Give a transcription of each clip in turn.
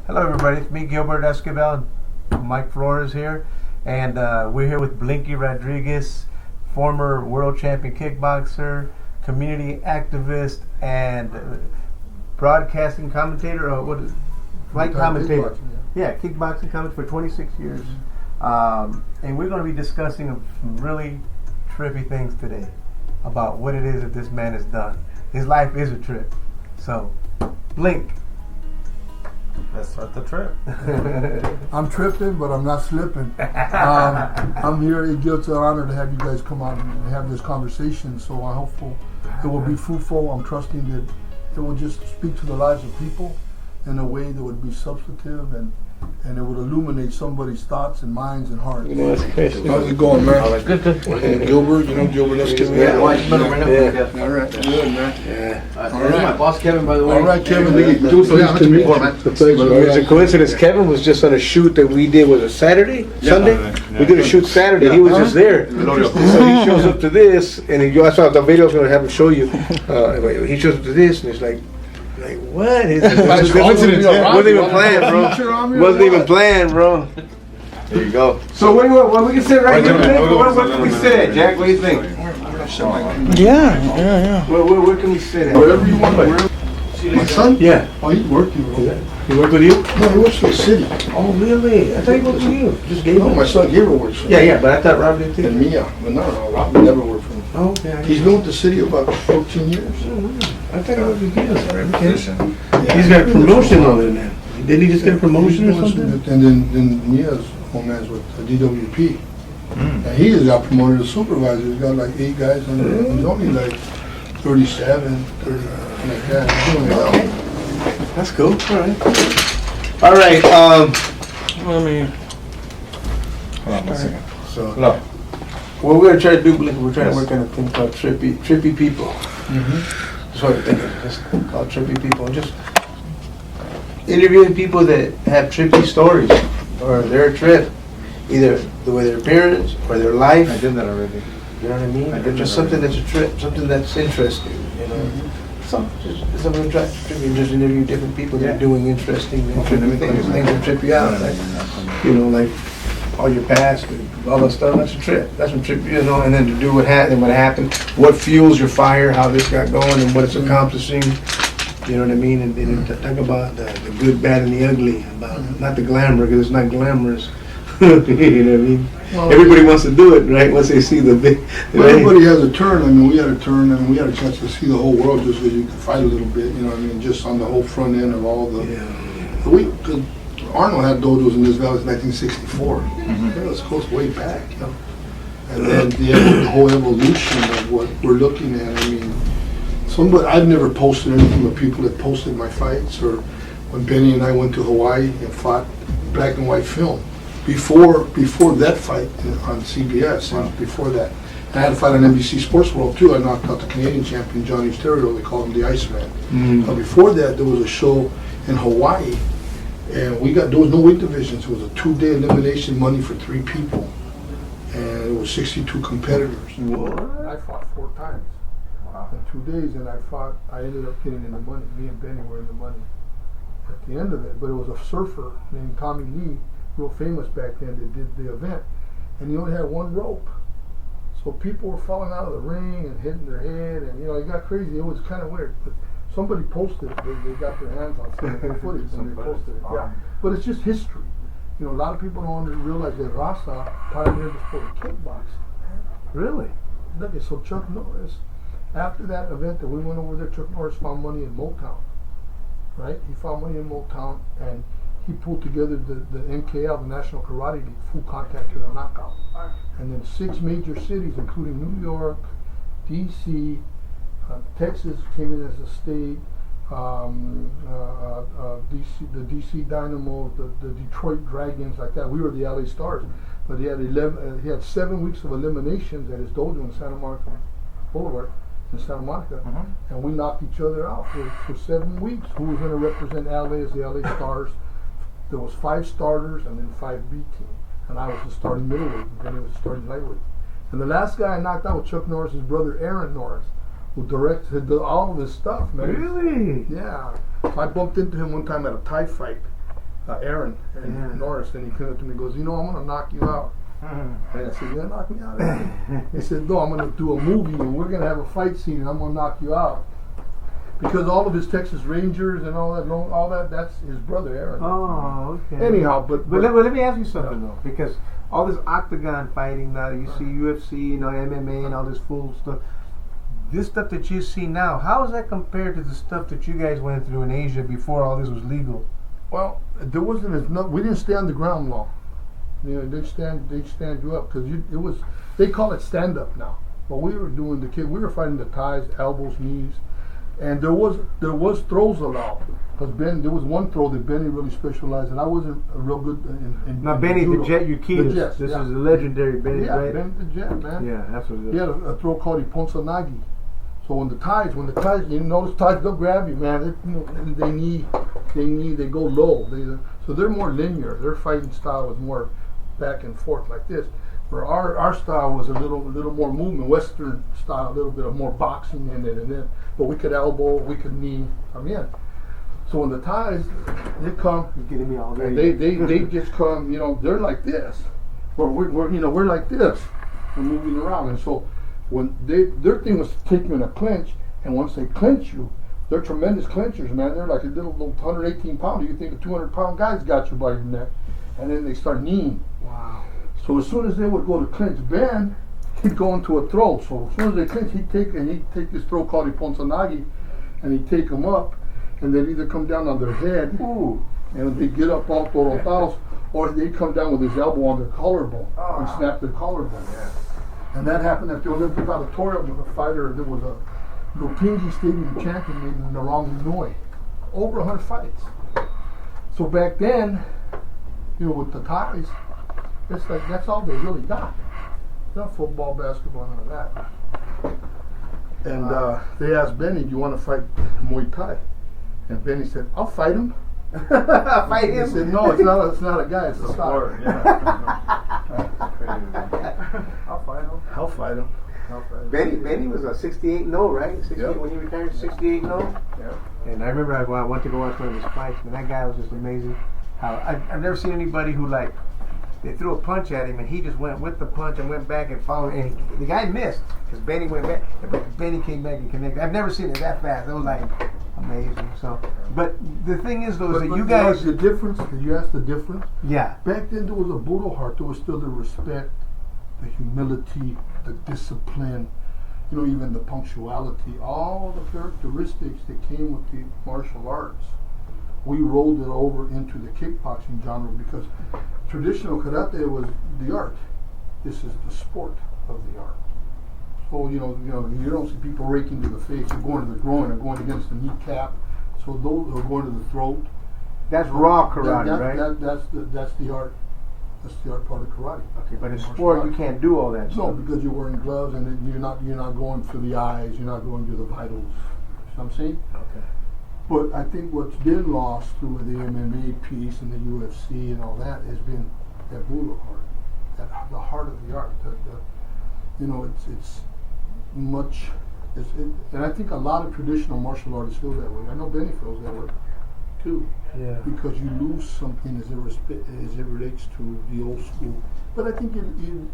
Hello everybody, it's me Gilbert Esquivel and Mike Flores here, and we're here with Blinky Rodrigues, former world champion kickboxer, community activist, and broadcasting commentator, or what is flight commentator. Kickboxing, Kickboxing commentator for 26 years. And we're going to be discussing some really trippy things today about what it is that this man has done. His life is a trip. So, Blink. Let's start the trip. I'm tripping, but I'm not slipping. I'm here. It gives an honor to have you guys come on and have this conversation. So I hope it will be fruitful. I'm trusting that it will just speak to the lives of people in a way that would be substantive and it would illuminate somebody's thoughts and minds and hearts. How's it going, man? Good. Gilbert, Gilbert Esquivel. Yeah. All right, good, man. All right. My boss Kevin, by the way. All right, Kevin. It's a coincidence. Kevin was just on a shoot that we did. Was it Saturday? Sunday? We did a shoot Saturday. He was just there. So he shows up to this, and I saw the video. I was going to have him show you. He shows up to this, and it's like what? Wasn't even planned, bro. Wasn't even planned, bro. There you go. So what we can sit right here? What can we sit at, Jack? What do you think? Yeah. Where can we sit at? Wherever you want to. My son? Yeah. Oh, he's working, bro. He worked with you? No, he works for the city. Oh, really? I thought he worked with you. Just gave No, him. my son Gabriel works for Yeah, but I thought Rob did too. And Mia. But no, Rob never worked for him. Oh, okay. He's been with the city about 14 years. I thought he worked with you. He's got a promotion on it now. Didn't he just get a promotion or something? And then Mia's home man's with DWP. And he just got promoted to supervisor. He's got like 8 guys under him. He's only like 37, 30, like that. He's doing well. That's cool. All right. Let me. Hold on one second. So, what we're going to try to do, Blink, we're trying to work on a thing called Trippy people. That's what we're thinking. It's called Trippy people. Just interviewing people that have trippy stories or their trip, either the way their parents or their life. I did that already. You know what I mean? I Or did just that something already. that's a trip, something that's interesting. You know, something to try to just interview different people that are doing interesting and trippy things that trip you out. Like, like all your past and all that stuff. That's a trip. That's a trip. And then to do what happened, what fuels your fire, how this got going, and what it's accomplishing. You know what I mean? And then talk about the good, bad, and the ugly. About not the glamour, because it's not glamorous. You know what I mean? Well, everybody wants to do it, right? Once they see the big. Well, everybody has a turn. I mean, we had a turn. I mean, we had a chance to see the whole world just because you could fight a little bit. You know what I mean? Just on the whole front end of all the. Arnold had dojos in this valley since 1964. It goes way back. And then the whole evolution of what we're looking at. I mean, I've never posted anything, but people that posted my fights, or when Benny and I went to Hawaii and fought black and white film. Before that fight on CBS, and before that, I had a fight on NBC Sports World too. I knocked out the Canadian champion Johnny Stereo. They called him the Iceman. But before that, there was a show in Hawaii, and there was no weight divisions. It was a 2-day elimination, money for 3 people, and it was 62 competitors. What? I fought 4 times in 2 days, and I ended up getting in the money. Me and Benny were in the money at the end of it. But it was a surfer named Tommy Lee, real famous back then, that did the event, and he only had 1 rope. So people were falling out of the ring and hitting their head, and it got crazy. It was kind of weird. But somebody posted it. They got their hands on some of the footage and they posted it. Yeah. But it's just history. A lot of people don't realize that Raza pioneered the sport of kickboxing. Really? So Chuck Norris, after that event that we went over there, Chuck Norris found money in Motown. Right? He found money in Motown, and he pulled together the NKL, the National Karate League, full contact to the knockout. And then 6 major cities, including New York, D.C., Texas came in as a state, the D.C. Dynamo, the Detroit Dragons, like that. We were the LA Stars. But he had 7 weeks of eliminations at his dojo in Santa Monica Boulevard in Santa Monica, and we knocked each other out for 7 weeks. Who was going to represent LA as the LA Stars? There was 5 starters and then 5 B team, and I was the starting middleweight, and then he was the starting lightweight. And the last guy I knocked out was Chuck Norris's brother, Aaron Norris, who directed all of his stuff, man. Really? Yeah. So I bumped into him one time at a Thai fight, Aaron Norris, and he came up to me and goes, you know, I'm gonna knock you out. And I said, you're gonna knock me out? He said, no, I'm gonna do a movie and we're gonna have a fight scene and I'm gonna knock you out. Because all of his Texas Rangers and all that, that's his brother Aaron. Oh, okay. Anyhow, but let me ask you something though, because all this octagon fighting now, you see UFC, you know, MMA and all this full stuff. This stuff that you see now, how is that compared to the stuff that you guys went through in Asia before all this was legal? Well, there wasn't enough. We didn't stay on the ground long. You know, they'd stand you up because it was. They call it stand up now. But we were doing we were fighting the ties, elbows, knees, and there was throws allowed. Because there was one throw that Benny really specialized in. I wasn't real good in now, Benny judo. the Jet Ukitas. This is a legendary Benny, yeah, right? Benny the Jet, man. Yeah, that's what it is. He had a throw called Iponsanagi. So when the ties, you notice ties, they'll grab you, man. They go low. So they're more linear. Their fighting style was more back and forth like this. Where our style was a little more movement, Western style, a little bit of more boxing in it, but we could elbow, we could knee, come in. So when the ties, they come, You're getting me all ready. they just come, you know, they're like this. We're like this. We're moving around, and so when their thing was to take you in a clinch, and once they clinch you, they're tremendous clinchers, man. They're like a little 118 pounder. You think a 200-pound guy's got you by your neck, and then they start kneeing. Wow. So as soon as they would go to clinch Ben, he'd go into a throw. So as soon as they clinch, he'd take this throw called Iponsanagi, and he'd take them up, and they'd either come down on their head, and they'd get up all torotados, or they'd come down with his elbow on their collarbone and snap their collarbone. Yeah. And that happened at the Olympic Auditorium with a fighter. There was a Lupingi Stadium champion in Narong, Illinois. Over 100 fights. So back then, you know, with the ties, it's like that's all they really got. Not football, basketball, none of that. And they asked Benny, "Do you want to fight Muay Thai?" And Benny said, "I'll fight him." Fight him? He said, "No, it's not a guy. It's a style." I'll fight him. I'll fight him. Benny was a 68-0, right? 68 Yep. when he retired, 68-0. Yeah. And I remember I went to go watch one of his fights, and that guy was just amazing. How I've never seen anybody who they threw a punch at him and he just went with the punch and went back and followed, and the guy missed because Benny went back, but Benny came back and connected. I've never seen it that fast. It was like amazing. So, but the thing is though, is that you guys, the difference. Did you ask the difference? yeah, Back then there was a Budo heart. There was still the respect, the humility, the discipline. You know, even the punctuality, all the characteristics that came with the martial arts. We rolled it over into the kickboxing genre because traditional karate was the art. This is the sport of the art. So you don't see people raking to the face or going to the groin or going against the kneecap. So those are going to the throat. that's raw karate, right? That's the art. That's the art part of karate. Okay, but in sport you can't do all that No, stuff. because you're wearing gloves and you're not going for the eyes. You're not going to the vitals. You know what I'm saying? Okay. But I think what's been lost through the MMA piece and the UFC and all that has been that Budo heart, the heart of the art. It's much, and I think a lot of traditional martial artists feel that way. I know Benny feels that way too, Yeah. because you lose something as it relates to the old school. But I think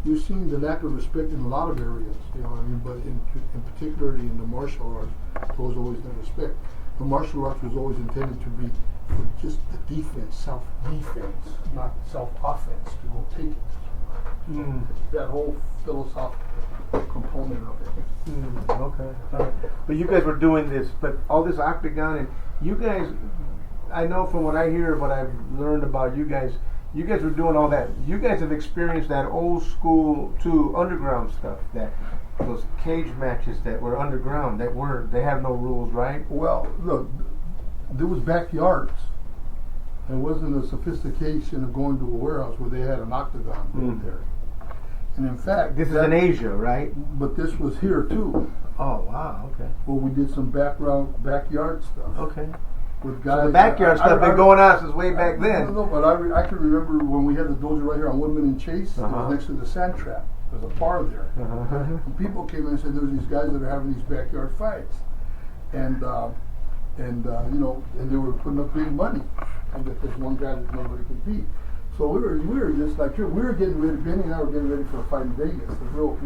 you're seeing the lack of respect in a lot of areas. You know what I mean? But in particularly in the martial arts, there was always that respect. The martial arts was always intended to be for just the defense, self-defense, not self-offense, to go take it. That whole philosophical component of it. Okay. All right. But you guys were doing this, but all this octagon, and you guys, I know from what I hear, what I've learned about you guys were doing all that. You guys have experienced that old school to underground stuff, that those cage matches that were underground, they have no rules, right? Well, look, there was backyards. It wasn't the sophistication of going to a warehouse where they had an octagon built there. And in fact, This is in Asia, right? But this was here too, Oh, wow, okay. where we did some backyard stuff Okay. with guys. So the backyard stuff been going on since way back then. No, but I can remember when we had the dojo right here on Woodman and Chase. It was next to the Sand Trap. There's a bar there. And people came in and said there was these guys that are having these backyard fights, and they were putting up big money. and that there's one guy that nobody can beat. So we were just like we were getting ready. Benny and I were getting ready for a fight in Vegas, a real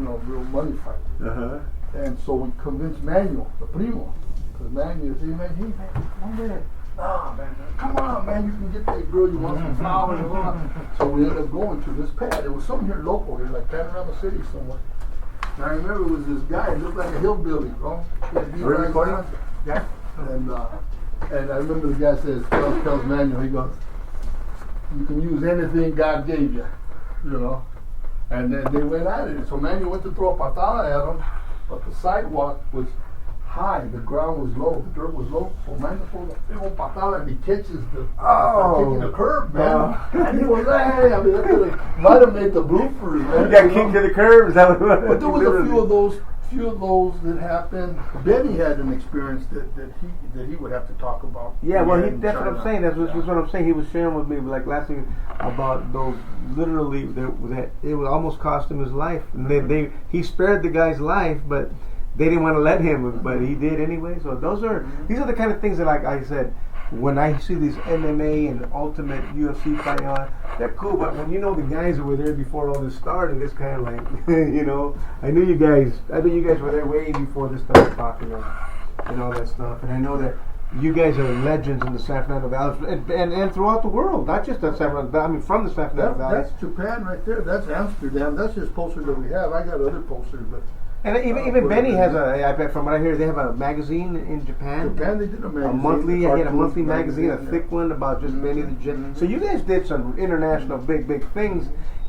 money fight. Uh-huh. And so we convinced Manuel, the primo, because Manuel said, hey man, 1 minute. Nah, man, come on, man, you can get that girl, you want some flowers and all. So we ended up going to this pad. It was something here local, here, like Panorama City somewhere. And I remember it was this guy, he looked like a hillbilly, bro. He had Are you recording? Yeah. And I remember the guy tells Manuel, he goes, you can use anything God gave you, you know. And then they went at it. So Manuel went to throw a patada at him, but the sidewalk was high, the ground was low, the dirt was low. So Manuel throws a big old patada and he catches kicking the curb, man. And he was like, hey, I mean, that might have made the bloopers, man. You got kicked to the curb, is that what it was? But there was a few of those that happened. Benny had an experience that he would have to talk about. Yeah, well, in that's what I'm China. saying. That's what I'm saying. He was sharing with me like last week about those. Literally, that it would almost cost him his life. And he spared the guy's life, but they didn't want to let him. But he did anyway. So these are the kind of things that, like I said, when I see these MMA and Ultimate UFC fighting on, they're cool. But when you know the guys that were there before all this started, it's kind of like, you know, I knew you guys were there way before this stuff was popular and all that stuff. And I know that you guys are legends in the San Fernando Valley and throughout the world, not just the San Fernando Valley. I mean, from the San Fernando Valley. That's Japan right there. That's Amsterdam. That's just posters that we have. I got other posters, but. And even Benny has I bet from what I hear, they have a magazine in Japan. Japan, they did a magazine. He had a monthly magazine, a yeah. thick one about just Benny the Jet. So you guys did some international big things,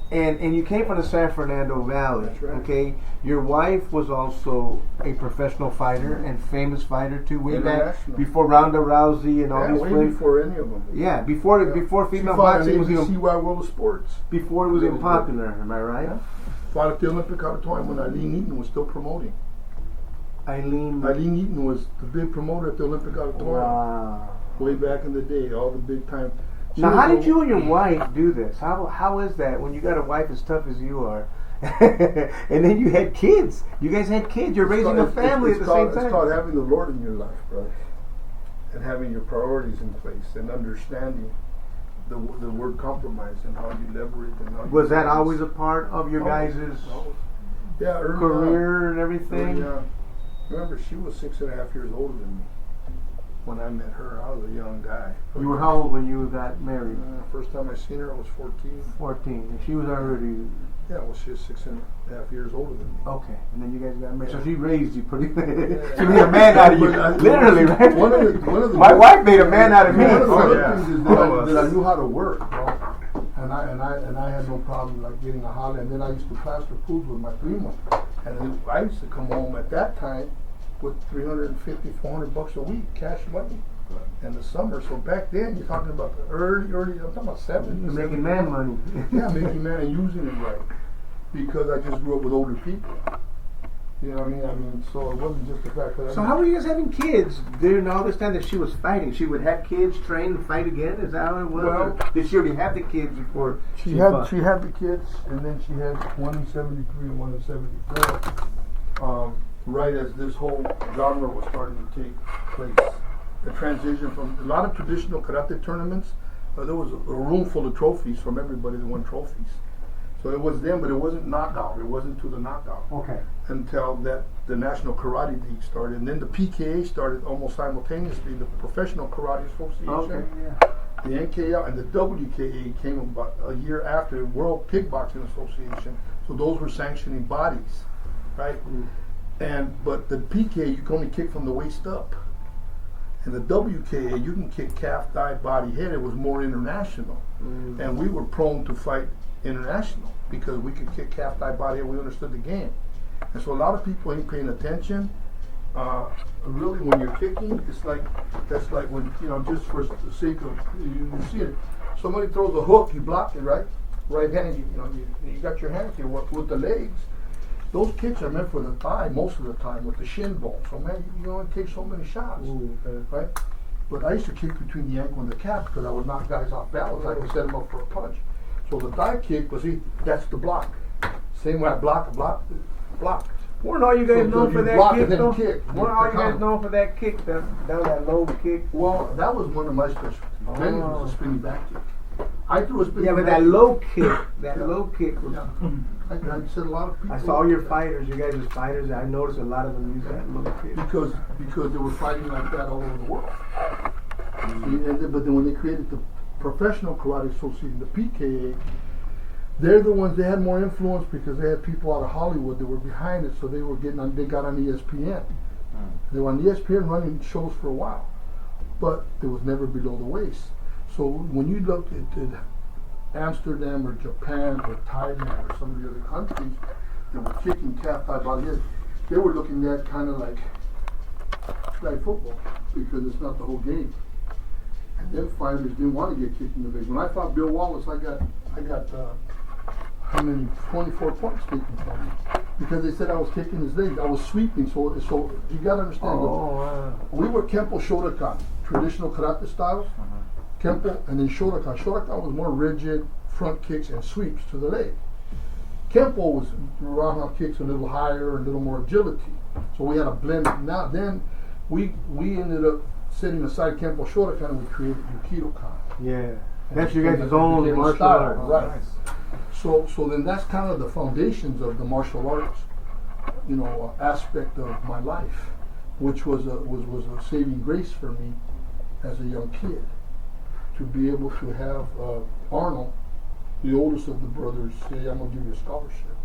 and you came from the San Fernando Valley. That's right. Okay, your wife was also a professional fighter and famous fighter too, way back International. before Ronda Rousey and all these way players. before any of them. Yeah, before female boxing was even CY World of Sports. before it was even popular. Am I right? Yeah. Fought at the Olympic Auditorium when Eileen Eaton was still promoting. Eileen Eaton was the big promoter at the Olympic Auditorium. Wow. Way back in the day, all the big time. Now, how did you and your wife do this? How is that when you got a wife as tough as you are, and then you had kids? You guys had kids. You're raising a family at the same time. It's called having the Lord in your life, bro, and having your priorities in place and understanding the word compromise and how you leverage and how. Was that always a part of your guys' yeah, career and everything? Yeah. Remember, she was 6.5 years older than me when I met her. I was a young guy. You were how old when you got married? First time I seen her, I was 14. 14. And she was already. Yeah, well, she was 6.5 years older than me. Okay, and then you guys got married. So she raised you pretty. She made a man out of you, literally, right? One of the My wife made a man out of me. One of the other things is that I knew how to work, bro. And I had no problem like getting a holiday. And then I used to plaster pools with my primo. And then I used to come home at that time with $350, $400 a week, cash money. In the summer, so back then you're talking about the early, I'm talking about 70s. You're making man money. Yeah, making man and using it right. Because I just grew up with older people. You know what I mean? So it wasn't just the fact that So how were you guys having kids during all this time that she was fighting? She would have kids, train and fight again? Is that how it was? Well, or did she already have the kids before she had the kids, and then she had one in 73 and one in 74. Right as this whole genre was starting to take place. The transition from a lot of traditional karate tournaments, there was a room full of trophies from everybody that won trophies. So it was them, but it wasn't knockout. It wasn't to the knockout. Okay. Until that the National Karate League started, and then the PKA started almost simultaneously. The Professional Karate Association, Okay, yeah. the NKL, and the WKA came about a year after, World Kickboxing Association. So those were sanctioning bodies, right? But the PKA you can only kick from the waist up. And the WKA, you can kick calf, thigh, body, head. It was more international. And we were prone to fight international because we could kick calf, thigh, body, head. We understood the game. And so a lot of people ain't paying attention. Really, when you're kicking, that's like when, just for the sake of, you see it. Somebody throws a hook, you block it, right? Right hand, you got your hands here with the legs. Those kicks are meant for the thigh most of the time with the shin bone. So man, you only take so many shots, right? But I used to kick between the ankle and the calf because I would knock guys off balance. I could set them up for a punch. So the thigh kick, that's the block. Same way I block. Weren't all you guys So known you for that block kick and then though? kick. Weren't all you guys known for that kick, that low kick? Well, that was one of my specialties. Benny was a spinning back kick. I threw a spinning Yeah, but back that kick. low kick, that low kick was. Yeah. I said a lot of people. I saw your fighters, you guys as fighters. I noticed a lot of them use that low kick. Because they were fighting like that all over the world. But then when they created the Professional Karate Association, the PKA, they're the ones, they had more influence because they had people out of Hollywood that were behind it, so they got on ESPN. They were on ESPN running shows for a while, but it was never below the waist. So when you look at Amsterdam or Japan or Thailand or some of the other countries that were kicking calf high body head, they were looking at kind of like flag football because it's not the whole game. And them fighters didn't want to get kicked in the face. When I fought Bill Wallace, I got how many 24 points taken from me because they said I was kicking his legs. I was sweeping. So you got to understand. Wow. We were Kempo Shotokan, traditional karate styles. Kempo and then Shotokan. Shotokan was more rigid, front kicks and sweeps to the leg. Kempo was roundhouse kicks a little higher, a little more agility. So we had a blend. Now then, we ended up setting aside Kempo Shotokan and we created Yukido-kan. Yeah. That's your guys' own became a martial style, art. right? So then that's kind of the foundations of the martial arts, aspect of my life, which was a saving grace for me as a young kid, to be able to have Arnold, the oldest of the brothers, say, I'm gonna give you a scholarship,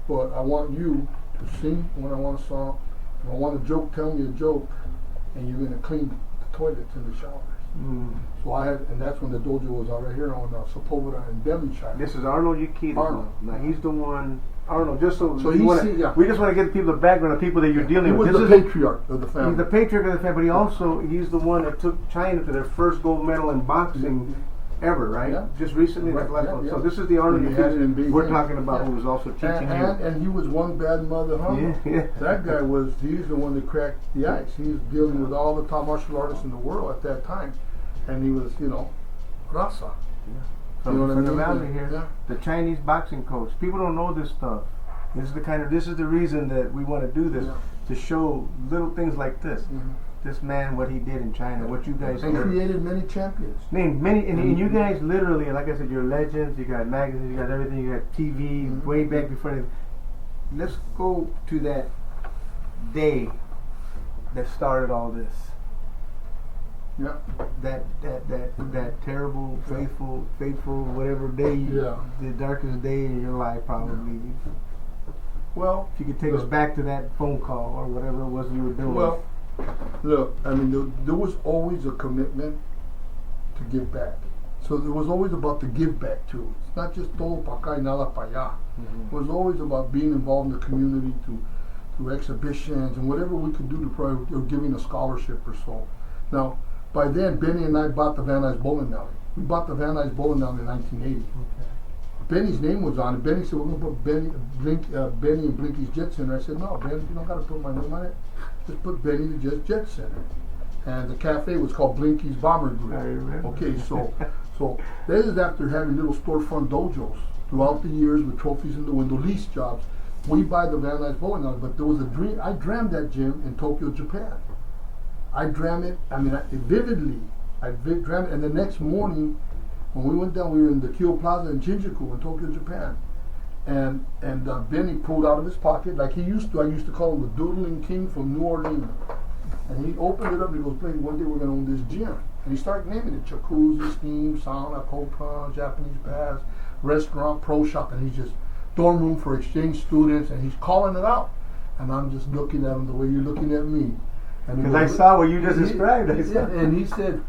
but I want you to sing when I want a song. If I want a joke, tell me a joke, and you're gonna clean the toilets and the showers. So and that's when the dojo was out right here on Sepulveda and Devonshire. This is Arnold Yukido. Arnold. Now he's the one. Arnold, just so So we we just want to give people the background of people that you're dealing He with. was This the is patriarch of the family. He's the patriarch of the family, but he's the one that took China to their first gold medal in boxing ever, right? Yeah. Just recently. Right, the last yeah, one. yeah. So this is the Arnold And he had it in Yukido Beijing. we're talking about, Yeah. who was also teaching And he was one bad mother, huh? Yeah. That guy he's the one that cracked the ice. He was dealing with all the top martial artists in the world at that time. And he was, Rasa. From, You know what I from the mean? valley here, Yeah. the Chinese boxing coach. People don't know this stuff. This is the reason that we want to do this, Yeah. to show little things like this. Mhm. This man, what he did in China, what you guys And did. created many champions. And you guys literally, like I said, you're legends. You got magazines, you got everything. You got TV way back before. Let's go to that day that started all this. Yeah. That terrible, fateful, whatever day, Yeah. the darkest day in your life, probably. Well, If you could take us back to that phone call or whatever it was you were doing. Well, look, I mean, there was always a commitment to give back. So there was always about the give back too. It's not just todo pa acá y nada pa allá. It was always about being involved in the community through exhibitions and whatever we could do to probably, or giving a scholarship or so. Now, by then, Benny and I bought the Van Nuys Bowling Alley. We bought the Van Nuys Bowling Alley in 1980. Benny's name was on it. Benny said, we're going to put Benny and Blinky's Jet Center. I said, no, Ben, you don't got to put my name on it. Just put Benny the Jet Center. And the cafe was called Blinky's Bomber Grill. I remember. Okay, so this is after having little storefront dojos throughout the years with trophies in the window, lease jobs. We buy the Van Nuys Bowling Alley, but there was a dream. I dreamed that gym in Tokyo, Japan. I dreamt it, vividly. I dreamt it, and the next morning, when we went down, we were in the Kyo Plaza in Shinjuku in Tokyo, Japan. And Benny pulled out of his pocket, like he used to. I used to call him the Doodling King from New Orleans. And he opened it up and he goes, "Benny, one day we're going to own this gym." And he started naming it: jacuzzi, steam, sauna, cold plunge, Japanese baths, restaurant, pro shop, and he's just dorm room for exchange students, and he's calling it out. And I'm just looking at him the way you're looking at me. Because I saw what you just described. And he says,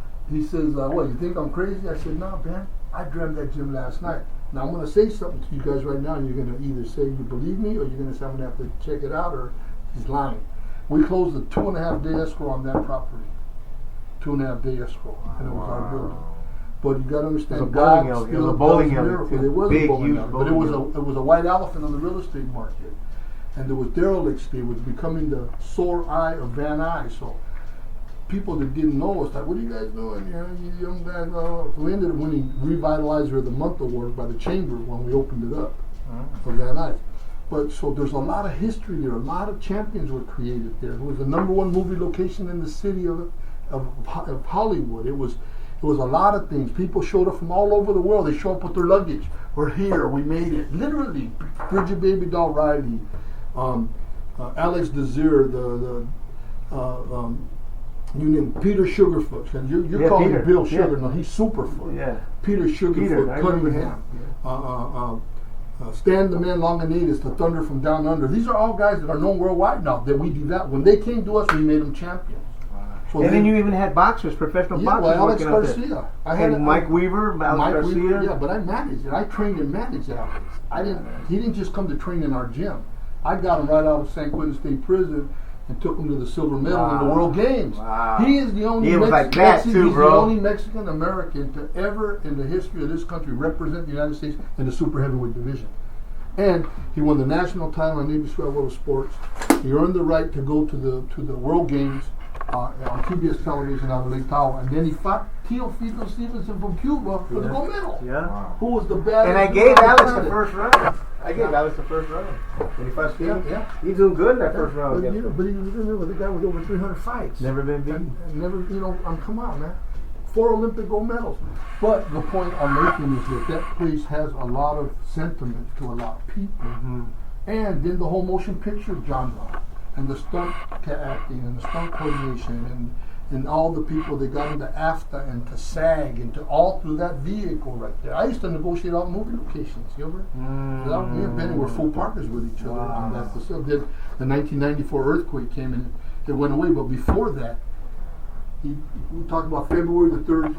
what, you think I'm crazy? I said, no, Ben, I dreamt that gym last night. Now I'm going to say something to you guys right now, and you're going to either say you believe me, or you're going to say I'm going to have to check it out, or he's lying. We closed a 2.5-day escrow on that property. 2.5-day escrow, and it was our building. But you got to understand, It was a bowling alley. It was Big, a bowling huge alley, but it bowling was a white elephant on the real estate market. And there was derelicts. It was becoming the sore eye of Van Nuys. So people that didn't know us like, what are you guys doing? You young guys. So we ended up winning Revitalizer of the Month award by the Chamber when we opened it up for Van Nuys. But so there's a lot of history there. A lot of champions were created there. It was the #1 movie location in the city of Hollywood. It was a lot of things. People showed up from all over the world. They show up with their luggage. We're here. We made it. Literally, Bridget Baby Doll Riley, Alex Desir, you name Peter Sugarfoot. And you're calling Peter. him Bill Sugar. Yeah. No, he's Superfoot. Yeah. Peter Sugarfoot, I remember Cunningham. him. Stan the Man Longanitas, the Thunder from Down Under. These are all guys that are known worldwide now. That we do that. When they came to us, we made them champions. So And then you even had boxers, professional boxers. well, Alex working up there. Garcia. I had And Mike Weaver, Alex Mike Garcia. Weaver, yeah, but I managed it. I trained and managed Alex. He didn't just come to train in our gym. I got him right out of San Quentin State Prison and took him to the silver medal in the World Games. Wow. He is the only He was like that too, he's bro. the only Mexican American to ever in the history of this country represent the United States in the super heavyweight division. And he won the national title on Navy SWAT World of Sports. He earned the right to go to the World Games on PBS television out of Lake Tahoe. And then he fought Teofilo Stevenson from Cuba for the gold medal. Yeah. Who was the best? And I gave Alex the first round. I gave Alex the first round. When he fought Steven. Yeah. He's doing good in that first round. But, against him. but he was the guy with over 300 fights. Never been beaten. And never, come on, man. 4 Olympic gold medals. But the point I'm making is that place has a lot of sentiment to a lot of people. Mm-hmm. And then the whole motion picture genre, and the stunt acting, and the stunt coordination, and all the people that got into AFTA and to SAG and to all through that vehicle right there. I used to negotiate all the movie locations, Gilbert. Me and Benny were full partners with each other on that facility. Then the 1994 earthquake came and it went away, but before that, we talked about February the 3rd,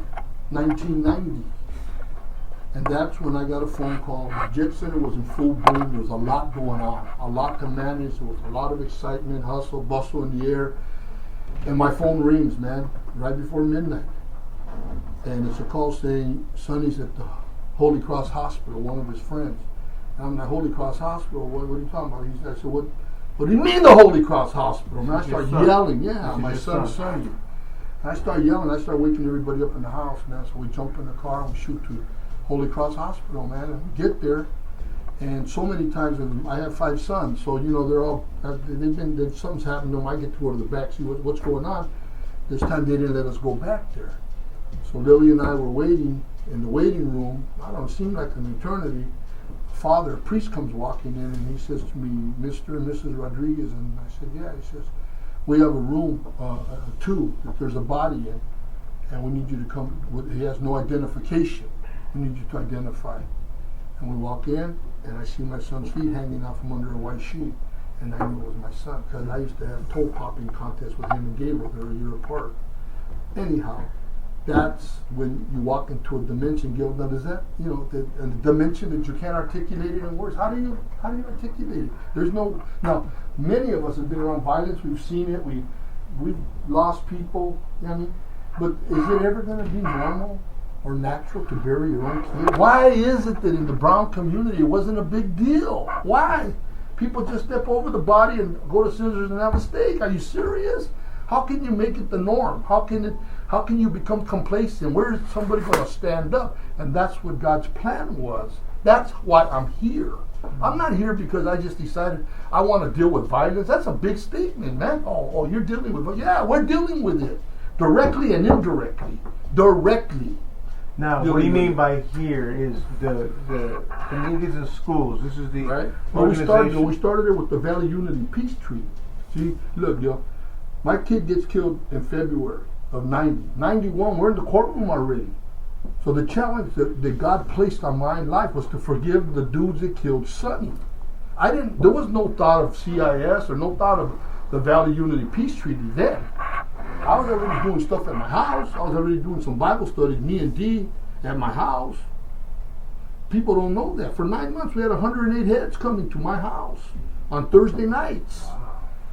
1990. And that's when I got a phone call. The Jet Center was in full boom. There was a lot going on, a lot to manage. There was a lot of excitement, hustle, bustle in the air. And my phone rings, man, right before midnight. And it's a call saying Sonny's at the Holy Cross Hospital, one of his friends. And I'm at Holy Cross Hospital. What are you talking about? I said, what do you mean the Holy Cross Hospital? And I start yelling, my son's Sonny. And I start yelling. I start waking everybody up in the house, man. So we jump in the car and we shoot to Holy Cross Hospital, man. And we get there, and so many times, and I have 5 sons, so they're all something's happened to them. I get to go to the back, see what's going on. This time they didn't let us go back there, so Lily and I were waiting in the waiting room. I don't know, it seemed like an eternity. A priest comes walking in, and he says to me, "Mr. and Mrs. Rodriguez," and I said, "Yeah." He says, "We have a room 2 that there's a body in, and we need you to come. He has no identification. We need you to identify." And we walk in, and I see my son's feet hanging out from under a white sheet, and I knew it was my son because I used to have toe popping contests with him and Gabriel. They're a year apart. Anyhow, that's when you walk into a dimension, Gil. Now, does that, a dimension that you can't articulate it in words? How do you articulate it? There's no. Now, many of us have been around violence. We've seen it. We've lost people. But is it ever going to be normal or natural to bury your own kid? Why is it that in the brown community it wasn't a big deal? Why? People just step over the body and go to Scissors and have a steak. Are you serious? How can you make it the norm? How can you become complacent? Where is somebody going to stand up? And that's what God's plan was. That's why I'm here. I'm not here because I just decided I want to deal with violence. That's a big statement, man. Oh, you're dealing with it. Yeah, we're dealing with it. Directly and indirectly. Directly. Now, what do you mean by here is the communities and schools. This is the organization. We started it with the Valley Unity Peace Treaty. See, look, my kid gets killed in February of 90. 91, we're in the courtroom already. So the challenge that God placed on my life was to forgive the dudes that killed Sonny. There was no thought of CIS or no thought of the Valley Unity Peace Treaty then. I was already doing stuff at my house. I was already doing some Bible studies, me and Dee, at my house. People don't know that. For 9 months, we had 108 heads coming to my house on Thursday nights.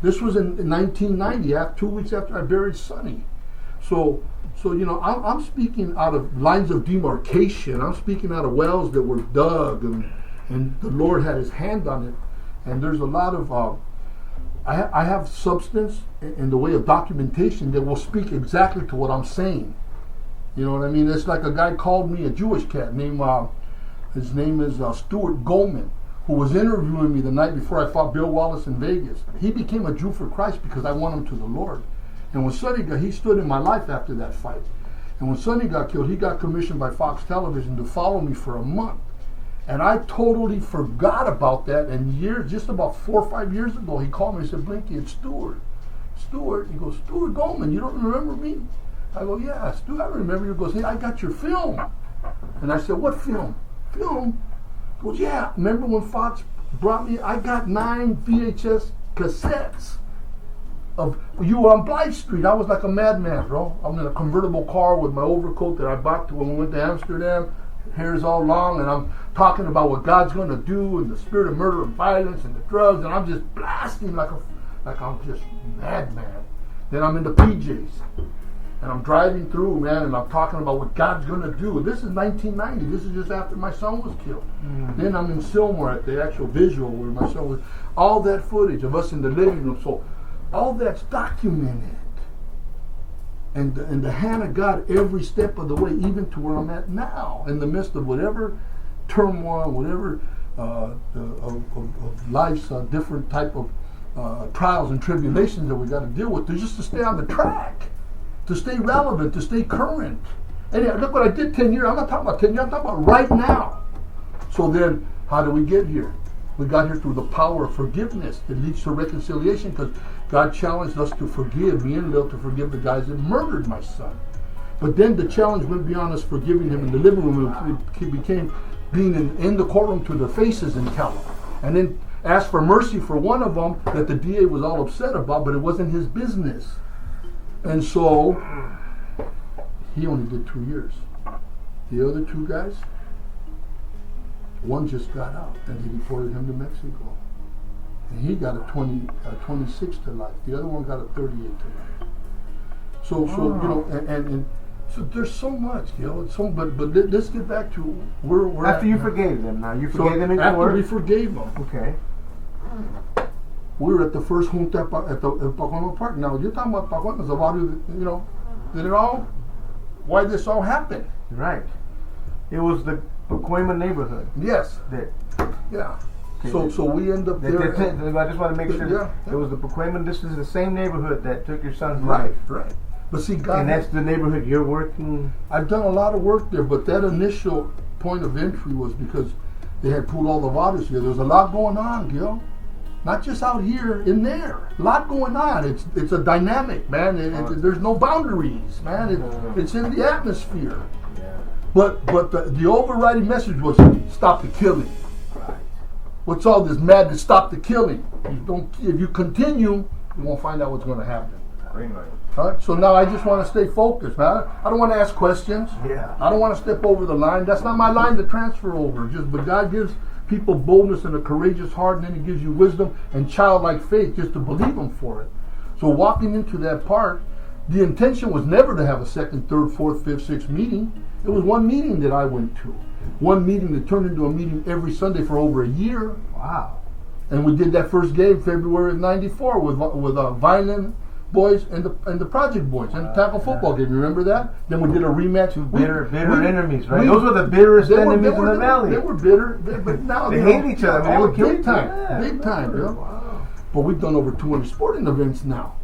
This was in 1990, 2 weeks after I buried Sonny. So I'm speaking out of lines of demarcation. I'm speaking out of wells that were dug, and the Lord had His hand on it. And there's a lot of I have substance in the way of documentation that will speak exactly to what I'm saying. You know what I mean? It's like a guy called me, a Jewish cat named his name is Stuart Goldman, who was interviewing me the night before I fought Bill Wallace in Vegas. He became a Jew for Christ because I won him to the Lord. And when Sonny got, he stood in my life after that fight. And when Sonny got killed, he got commissioned by Fox Television to follow me for a month. And I totally forgot about that. And just about 4 or 5 years ago, he called me and said, Blinky, it's Stuart. Stuart. He goes, Stuart Goldman, you don't remember me? I go, yeah, Stuart, I remember you. He goes, hey, I got your film. And I said, what film? Film? He goes, yeah, remember when Fox brought me, I got 9 VHS cassettes of you on Blythe Street. I was like a madman, bro. I'm in a convertible car with my overcoat that I bought when we went to Amsterdam. Hair's all long, and I'm talking about what God's going to do and the spirit of murder and violence and the drugs, and I'm just blasting like I'm just madman. Then I'm in the PJs, and I'm driving through, man, and I'm talking about what God's going to do. This is 1990. This is just after my son was killed. Then I'm in Silmar at the actual visual where my son was. All that footage of us in the living room, so all that's documented. And the hand of God every step of the way, even to where I'm at now, in the midst of whatever turmoil, whatever of life's different type of trials and tribulations that we got to deal with, just to stay on the track, to stay relevant, to stay current. And look what I did 10 years. I'm not talking about 10 years. I'm talking about right now. So then, how do we get here? We got here through the power of forgiveness that leads to reconciliation, because God challenged us to forgive. Me and Lil to forgive the guys that murdered my son. But then the challenge went beyond us forgiving him in the living room. It became being in the courtroom to their faces and tell them. And then asked for mercy for one of them that the DA was all upset about, but it wasn't his business. And so he only did 2 years. The other 2 guys, one just got out, and they deported him to Mexico. And he got a 26 to life. The other one got a 38 to life. So you know, and so there's so much, you know. But let's get back to where we're after at you now. Forgave them. Now you forgave them in after court. we forgave them. Okay. We were at the first junta at Pajuana Park. Now you're talking about Pajuana, the barrio, you know, why this all happened. Right. It was the Pacoima neighborhood. Yes. Yeah. Okay. So we end up there. I just want to make sure. Yeah. It was the Pacoima. This is the same neighborhood that took your son's Right. life. Right. But see, God. And that's the neighborhood you're working. I've done a lot of work there, but that initial point of entry was because they had pulled all the waters here. There was a lot going on, Gil. Not just out here, in there. A lot going on. It's a dynamic, man. There's no boundaries, man. It's in the atmosphere. Yeah. But the overriding message was stop the killing. Right. What's all this madness? Stop the killing. If you continue, you won't find out what's going to happen. Green light. Right? So now I just want to stay focused, man. I don't want to ask questions. Yeah. I don't want to step over the line. That's not my line to transfer over. But God gives people boldness and a courageous heart, and then He gives you wisdom and childlike faith just to believe Him for it. So walking into that part, the intention was never to have a second, third, fourth, fifth, sixth meeting. It was one meeting that I went to. One meeting that turned into a meeting every Sunday for over a year. Wow. And we did that first game February of '94 with Violent Boys and the Project Boys and the tackle football game. You remember that? Then we did a rematch. Bitter enemies, right? Those were the bitterest enemies in the valley. They were bitter, but now they hate each other. I mean, they would kill big time, yeah. big time, you know? Wow. But we've done over 200 sporting events now,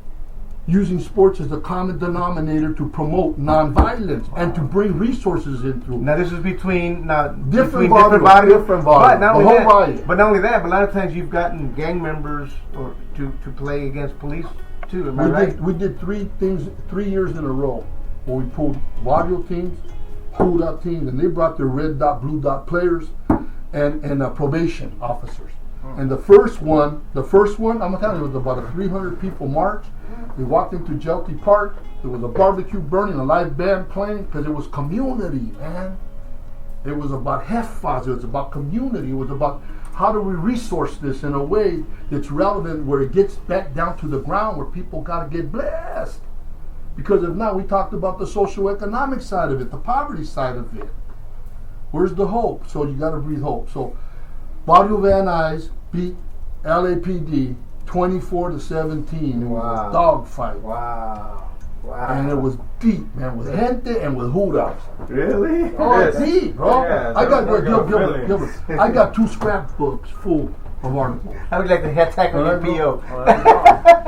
using sports as a common denominator to promote nonviolence and to bring resources in through. Now this is between Different bodies. But not only that, but a lot of times you've gotten gang members or to play against police too. Am I right? We did 3 years in a row where we pulled barrio teams, pulled out teams, and they brought their red dot, blue dot players and probation officers. And the first one, I'm gonna tell you, it was about a 300 people march. We walked into Jelty Park. There was a barbecue burning, a live band playing, because it was community, man. It was about Hefaz. It was about community. It was about how do we resource this in a way that's relevant, where it gets back down to the ground, where people gotta get blessed. Because if not, we talked about the socioeconomic side of it, the poverty side of it. Where's the hope? So you gotta breathe hope. So Barrio Van Nuys beat LAPD 24-17. It was a dogfight. Wow. And it was deep, man, with gente and with hudas. Really? Oh, Yes. deep, bro. Yeah, I got those are Gilbert, brilliant. I got 2 scrapbooks full of articles. I would like the head tackle Alright, your bro. PO.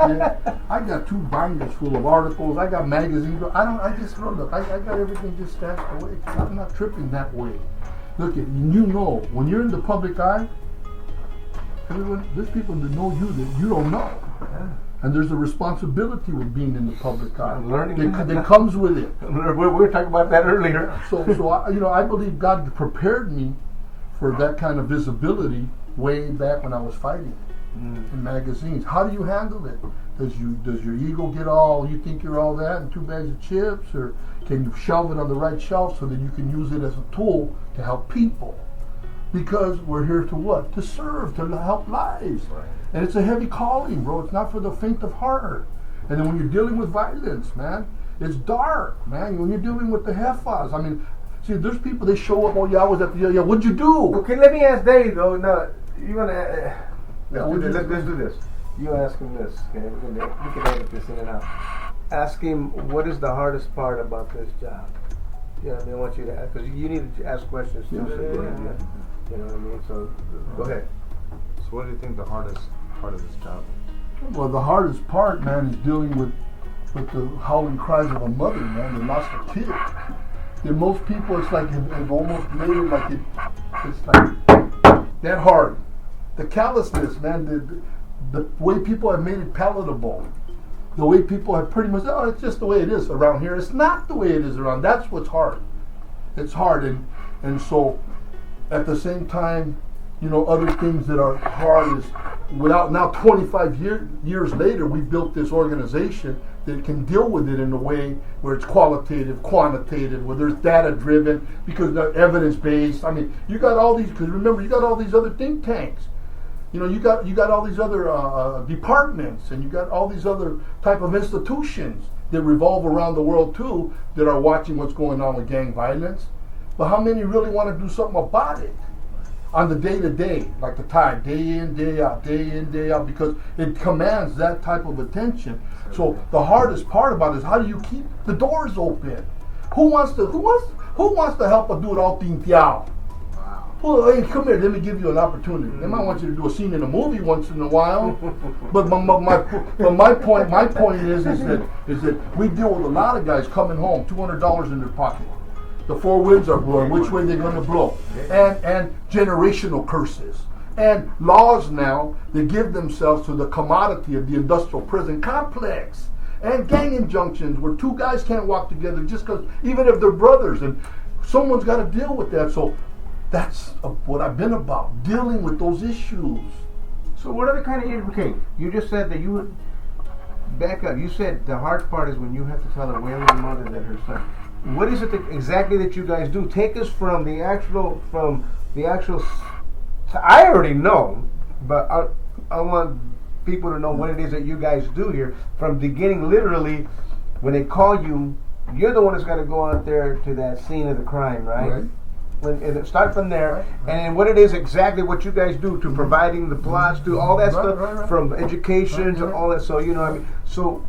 Yeah. I got 2 binders full of articles. I got magazines. I just look. I got everything just stashed away. I'm not tripping that way. Look, you know, when you're in the public eye, there's people that know you that you don't know. And there's a responsibility with being in the public eye. I'm learning that comes with it. We were talking about that earlier. So I believe God prepared me for that kind of visibility way back when I was fighting in magazines. How do you handle it? Does your ego get all, you think you're all that and 2 bags of chips, or can you shelve it on the right shelf so that you can use it as a tool to help people? Because we're here to what? To serve, to help lives. Right. And it's a heavy calling, bro. It's not for the faint of heart. And then when you're dealing with violence, man, it's dark, man. When you're dealing with the jefas, I mean, see, there's people, they show up, oh yeah, I was at the, yeah, what'd you do? Okay, let me ask Dave though. No, you wanna? what'd you Let's do? do this. You ask him this. Okay, we can edit this in and out. Ask him what is the hardest part about this job. You know what I mean? I want you to ask, because you need to ask questions too. Yeah, So yeah, you yeah. know what I mean? So go ahead. So what do you think the hardest part of this job? Well, the hardest part, man, is dealing with the howling cries of a mother, man, that lost a kid. And most people, it's like have almost made it like it's like that hard. The callousness, man, the way people have made it palatable. The way people have pretty much, oh, it's just the way it is around here. It's not the way it is around. That's what's hard. It's hard, and so at the same time, you know, other things that are hard is without now 25 years later, we built this organization that can deal with it in a way where it's qualitative, quantitative, where there's data driven, because they're evidence based. I mean, you got all these, because remember, you got all these other think tanks. You know, you got all these other departments, and you got all these other type of institutions that revolve around the world too, that are watching what's going on with gang violence. But how many really want to do something about it on the day-to-day, like the Tide, day in, day out, because it commands that type of attention. So the hardest part about it is how do you keep the doors open? Who wants to help a dude all tinteado? Well, hey, come here, let me give you an opportunity. They might want you to do a scene in a movie once in a while, but my point is that we deal with a lot of guys coming home, $200 in their pocket. The 4 winds are blowing, which way they're going to blow, and generational curses, and laws now that give themselves to the commodity of the industrial prison complex, and gang injunctions where 2 guys can't walk together just because, even if they're brothers, and someone's got to deal with that. So that's what I've been about, dealing with those issues. So what other kind of issues? Okay, you just said that you would back up. You said the hard part is when you have to tell a wailing mother that her son. What is it exactly that you guys do? Take us from the actual. I already know, but I want people to know what it is that you guys do here from beginning. Literally, when they call you, you're the one that's got to go out there to that scene of the crime, right? And start from there, and then what it is exactly what you guys do to providing the plots, to all that stuff, from education to all that. So you know what I mean. So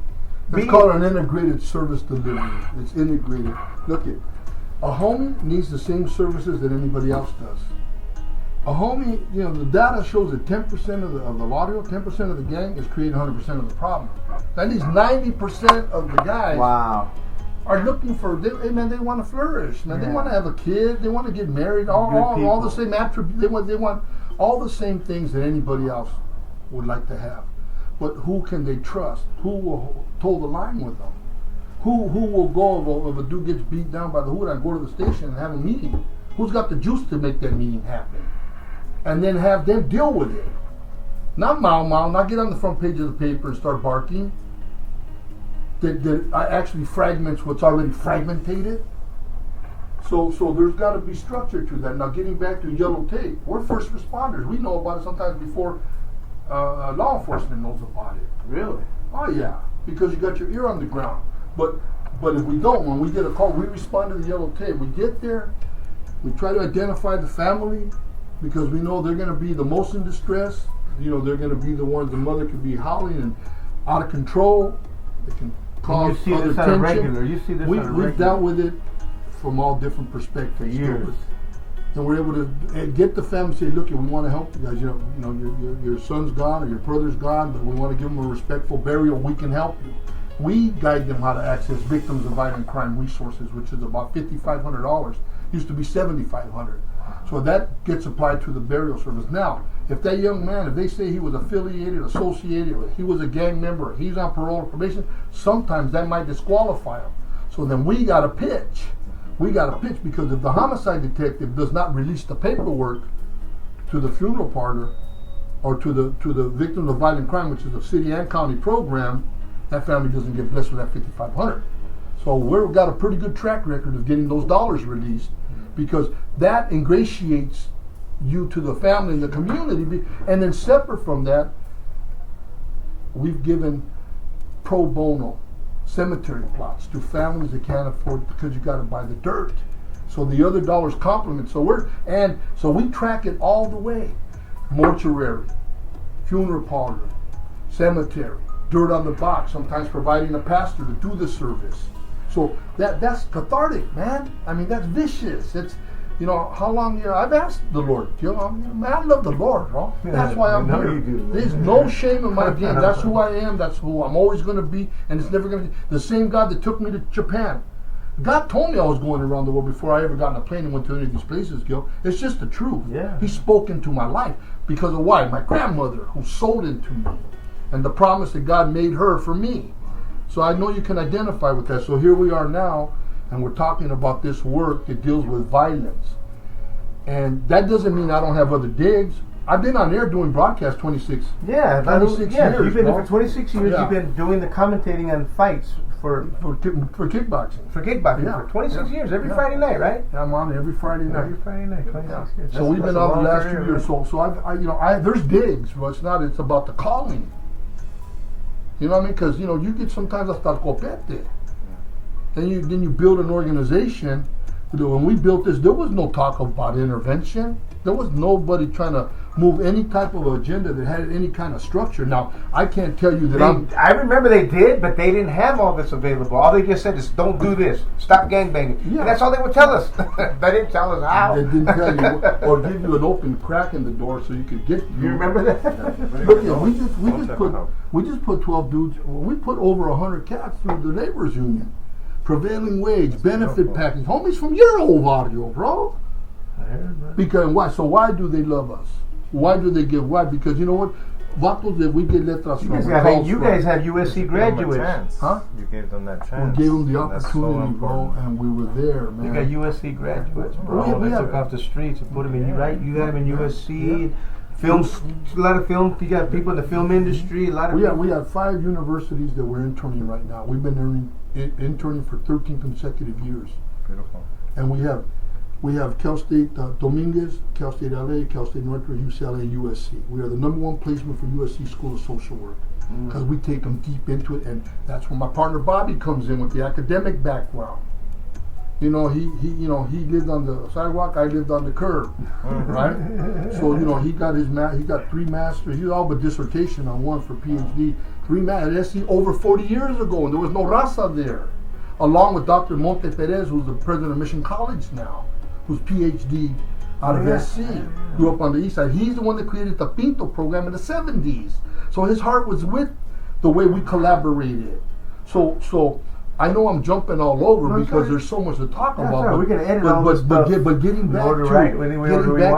it's called an integrated service delivery. It's integrated. Look it, a homie needs the same services that anybody else does. A homie, you know, the data shows that 10% of the barrio, 10% of the gang is creating 100% of the problem. That means 90% of the guys are looking for, they want to flourish, man. They want to have a kid, they want to get married, all the same attributes. They want all the same things that anybody else would like to have. But who can they trust? Who will toe the line with them? Who will go if a dude gets beat down by the hood and go to the station and have a meeting? Who's got the juice to make that meeting happen? And then have them deal with it. Not not get on the front page of the paper and start barking. That actually fragments what's already fragmented. So there's got to be structure to that. Now getting back to yellow tape, we're first responders. We know about it sometimes before law enforcement knows about it. Really? Oh yeah, because you got your ear on the ground. But if we don't, when we get a call, we respond to the yellow tape. We get there, we try to identify the family because we know they're going to be the most in distress. You know, they're going to be the ones, the mother could be howling and out of control. They can cause You see other this on a tension. regular. You see this on a regular. We've dealt with it from all different perspectives. For years. And we're able to get the family to say, look, we want to help you guys. You know, your son's gone or your brother's gone, but we want to give them a respectful burial. We can help you. We guide them how to access victims of violent crime resources, which is about $5,500. Used to be $7,500. So that gets applied to the burial service. Now, if that young man, if they say he was affiliated, associated, or he was a gang member, or he's on parole or probation, sometimes that might disqualify him. So then we got to pitch. We got to pitch, because if the homicide detective does not release the paperwork to the funeral parlor or to the victims of violent crime, which is a city and county program, that family doesn't get blessed with that $5,500. So we've got a pretty good track record of getting those dollars released, because that ingratiates you to the family and the community. And then separate from that, we've given pro bono cemetery plots to families that can't afford, because you got to buy the dirt. So the other dollars complement. So we track it all the way: mortuary, funeral parlor, cemetery, dirt on the box. Sometimes providing a pastor to do the service. So that's cathartic, man. I mean, that's vicious. It's, you know, how long, I've asked the Lord, man, I love the Lord, bro. That's why I'm here. You do. There's no shame in my game. That's who I am. That's who I'm always going to be. And it's never going to be the same God that took me to Japan. God told me I was going around the world before I ever got on a plane and went to any of these places, Gil. It's just the truth. Yeah. He spoke into my life because of why? My grandmother, who sold into me, and the promise that God made her for me. So I know you can identify with that. So here we are now, and we're talking about this work that deals with violence. And that doesn't mean I don't have other digs. I've been on air doing broadcast 26 years. You've been bro. for 26 years. Yeah. You've been doing the commentating on fights for kickboxing. kickboxing Yeah. for 26 Yeah. years, every Yeah. Friday night, right? I'm on every Friday night. Every Friday night, 26 years. So we've been on the last 2 years. So I there's digs, but it's about the calling. You know what I mean? Because you get sometimes hasta copete. Then you build an organization. When we built this, there was no talk about intervention. There was nobody trying to move any type of agenda that had any kind of structure. Now, I can't tell you that I remember they did, but they didn't have all this available. All they just said is, don't do this. Stop gangbanging. Yeah. And that's all they would tell us. They didn't tell us how. They didn't tell you, or give you an open crack in the door so you could get through. You remember that? But we just put 12 dudes. We put over 100 cats through the laborers union, prevailing wage, benefit package. Homies from your old barrio, bro. Because why? So why do they love us? Why do they give? Why? Because you know what? Vatos that we get letras from. You guys have USC graduates. Huh? You gave them that chance. We gave them the And that's opportunity, so bro, important. and we were there, man. You got USC graduates, bro. We They have- took off the streets and put them in. Right? You got them in USC. Films, a lot of film. You got people in the film industry. A lot of. We have 5 universities that we're interning right now. We've been interning for 13 consecutive years, Beautiful. and we have Cal State Dominguez, Cal State LA, Cal State Northridge, UCLA, and USC. We are the #1 placement for USC School of Social Work because we take them deep into it, and that's where my partner Bobby comes in with the academic background. He lived on the sidewalk. I lived on the curb, right? So he got he got 3 masters. He all but dissertation on 1 for PhD. 3 masters. SC over 40 years ago, and there was no raza there. Along with Dr. Monte Perez, who's the president of Mission College now, who's PhD out of SC, grew up on the east side. He's the one that created the Pinto program in the 70s. So his heart was with the way we collaborated. So I know I'm jumping all over because there's so much to talk about. Right. We're gonna edit all this stuff. But getting back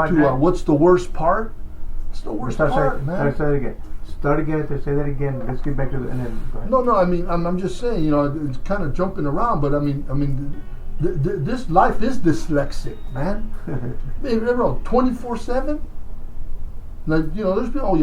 to what's the worst part? It's the worst part, man. Start again. Say that again. Let's get back to the. And then, No. I mean, I'm just saying. It's kind of jumping around, but I mean, this life is dyslexic, man. 24/7. Like there's people.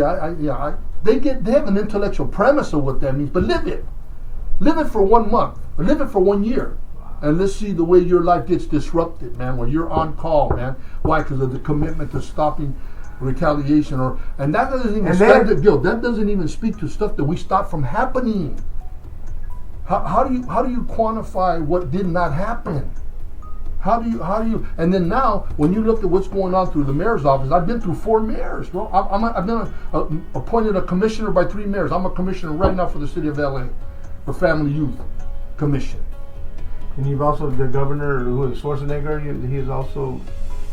They have an intellectual premise of what that means, but live it for 1 month, or live it for 1 year, and let's see the way your life gets disrupted, man. When you're on call, man. Why? Because of the commitment to stopping retaliation, and that doesn't even that doesn't even speak to stuff that we stop from happening. How do you quantify what did not happen? How do you? And then now, when you look at what's going on through the mayor's office, I've been through 4 mayors, bro. I've been appointed a commissioner by 3 mayors. I'm a commissioner right now for the city of LA, the Family Youth Commission. And you've also the governor, who is Schwarzenegger. He is also.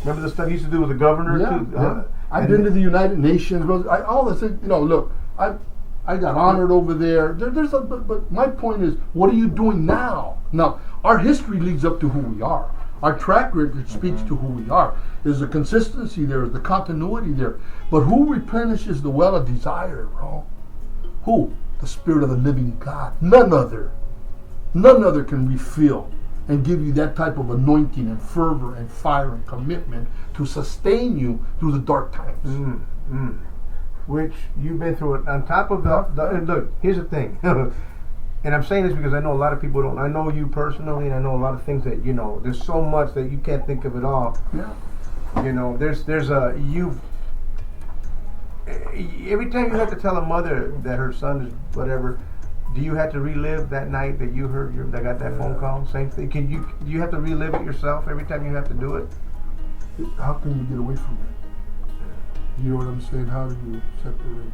Remember the stuff he used to do with the governor Yeah, too. yeah. I've been to the United Nations. All the things, look, I got honored over there. But my point is, what are you doing now? Now, our history leads up to who we are. Our track record speaks to who we are. There's a consistency there, there's the continuity there. But who replenishes the well of desire, bro? Who? The Spirit of the living God. None other. None other can refill and give you that type of anointing and fervor and fire and commitment to sustain you through the dark times. Which you've been through it. On top of and look, here's the thing. And I'm saying this because I know a lot of people don't. I know you personally, and I know a lot of things that there's so much that you can't think of it all. Yeah. There's a you've. Every time you have to tell a mother that her son is whatever, do you have to relive that night that you heard that got that phone call? Same thing. Do you have to relive it yourself every time you have to do it? How can you get away from it? You know what I'm saying? How do you separate?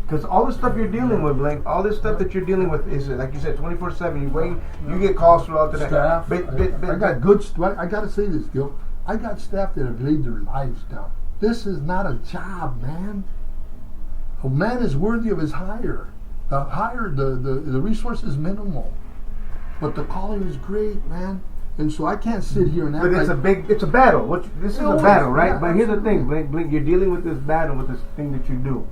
Because all the stuff you're dealing with, Blink, all this stuff that you're dealing with is, like you said, 24/7. You wait, you get calls throughout the day. Staff. I got good. I got to say this, Gil. I got staff that have laid their lives down. This is not a job, man. A man is worthy of his hire. The resource is minimal, but the calling is great, man. And so I can't sit here and act But it's a battle. This is a battle, right? Yeah, but here's the thing, Blink, you're dealing with this battle with this thing that you do.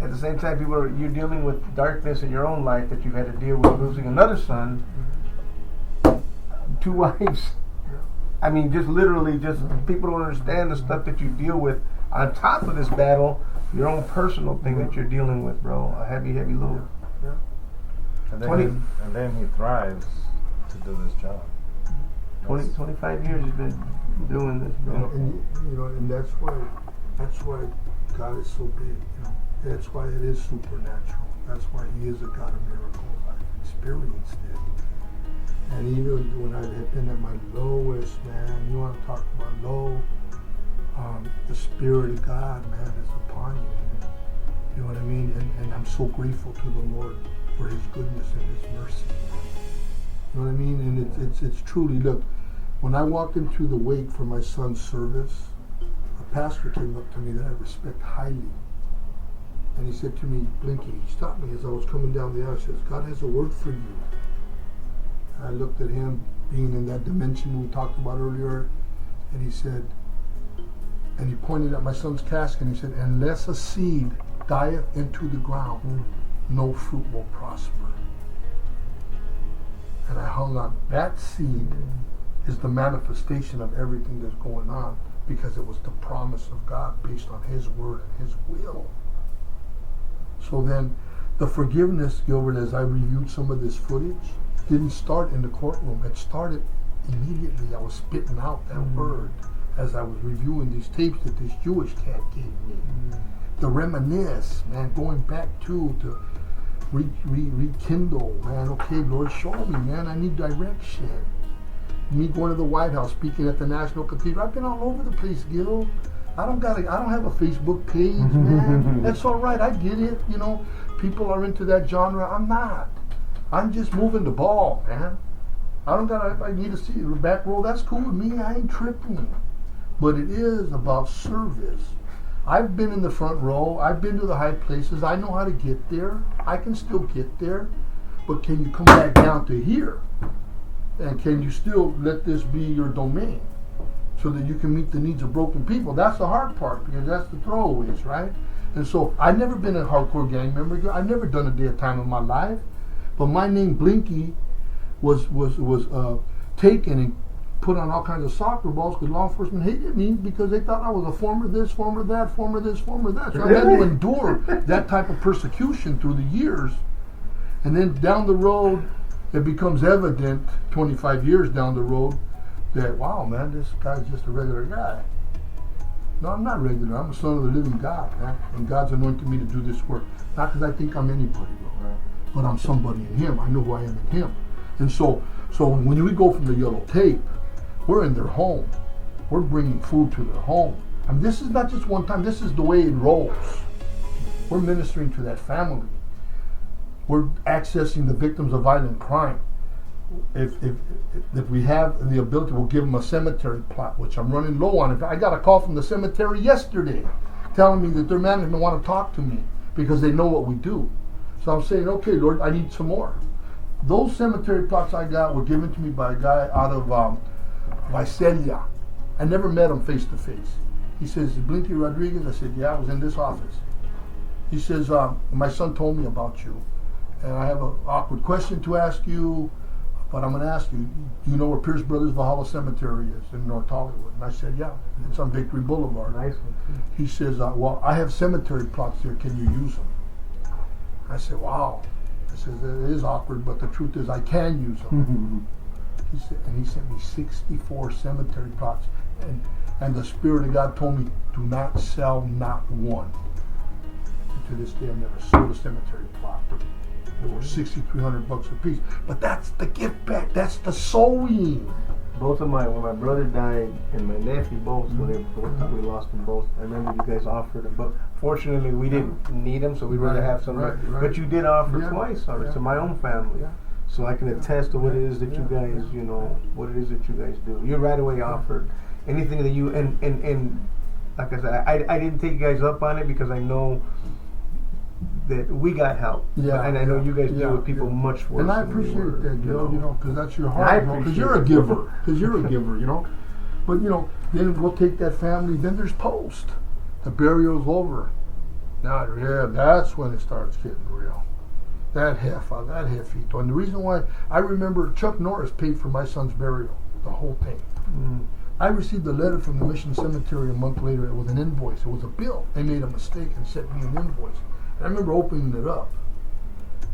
At the same time, you're dealing with darkness in your own life that you've had to deal with, losing another son, 2 wives. I mean, just literally, people don't understand the stuff that you deal with on top of this battle, your own personal thing that you're dealing with, bro. A heavy, heavy load. Yeah. And then he thrives to do this job. 25 years he's been doing this, bro. And that's why God is so big. That's why it is supernatural. That's why He is a God of miracles. I've experienced it. And even when I had been at my lowest, man, you want to talk about low, the Spirit of God, man, is upon you. Man. You know what I mean? And I'm so grateful to the Lord for His goodness and His mercy. You know what I mean? And it's truly, look, when I walked into the wake for my son's service, a pastor came up to me that I respect highly. And he said to me, Blinky, he stopped me as I was coming down the aisle. He says, God has a word for you. And I looked at him, being in that dimension we talked about earlier, and he said, and he pointed at my son's casket, and he said, unless a seed dieth into the ground, no fruit will prosper. And I hung on. That seed is the manifestation of everything that's going on, because it was the promise of God based on His word and His will. So then, the forgiveness, Gilbert, as I reviewed some of this footage, didn't start in the courtroom. It started immediately. I was spitting out that word as I was reviewing these tapes that this Jewish cat gave me. The reminisce, man, going back to rekindle, man. Okay, Lord, show me, man. I need direction. Me going to the White House, speaking at the National Cathedral. I've been all over the place, Gil. I don't have a Facebook page, man. That's all right. I get it. People are into that genre. I'm not. I'm just moving the ball, man. I need to see the back row. That's cool with me. I ain't tripping. But it is about service. I've been in the front row. I've been to the high places. I know how to get there. I can still get there. But can you come back down to here? And can you still let this be your domain so that you can meet the needs of broken people? That's the hard part, because that's the throwaways, right? And so I've never been a hardcore gang member. I've never done a day of time in my life. But my name, Blinky, was taken and put on all kinds of soccer balls because law enforcement hated me because they thought I was a former this, former that, former this, former that. So I had to endure that type of persecution through the years. And then down the road, it becomes evident, 25 years down the road, that, wow, man, this guy's just a regular guy. No, I'm not regular. I'm a son of the living God, man. And God's anointed me to do this work. Not because I think I'm anybody, bro, but I'm somebody in Him. I know who I am in Him. And so when we go from the yellow tape, we're in their home. We're bringing food to their home. I mean, this is not just one time. This is the way it rolls. We're ministering to that family. we're accessing the victims of violent crime. If we have the ability, we'll give them a cemetery plot, which I'm running low on. I got a call from the cemetery yesterday telling me that their management want to talk to me because they know what we do. So I'm saying, okay, Lord, I need some more. Those cemetery plots I got were given to me by a guy out of Visalia. I never met him face to face. He says, Blinky Rodrigues? I said, yeah, I was in this office. He says, my son told me about you, and I have an awkward question to ask you, but I'm going to ask you, do you know where Pierce Brothers Valhalla Cemetery is in North Hollywood? And I said, yeah, it's on Victory Boulevard. Nice one. He says, well, I have cemetery plots there, can you use them? I said, wow. I said, it is awkward, but the truth is I can use them. He said, and he sent me 64 cemetery plots, and the Spirit of God told me, do not sell not one. And to this day, I've never sold a cemetery plot. They were $6,300 a piece. But that's the gift back. That's the sowing. Both of when my brother died and my nephew both, when they both died, we lost them both. I remember you guys offered them, but fortunately we didn't need them, so we'd rather have some. Right. But you did offer twice already to my own family. Yeah. So I can attest to what it is that you guys, what it is that you guys do. You right away offered anything that you, and like I said, I didn't take you guys up on it because I know that we got help. Yeah. And I know you guys deal with people much worse. And I than we appreciate were, that, Joe, because that's your I heart, because appreciate you're a it. giver. Because you're a giver, But, then we'll take that family, then there's post. The burial's over. Now, yeah, that's when it starts getting real. That jefito. And the reason why, I remember Chuck Norris paid for my son's burial, the whole thing. I received a letter from the Mission Cemetery a month later. It was an invoice. It was a bill. They made a mistake and sent me an invoice. And I remember opening it up.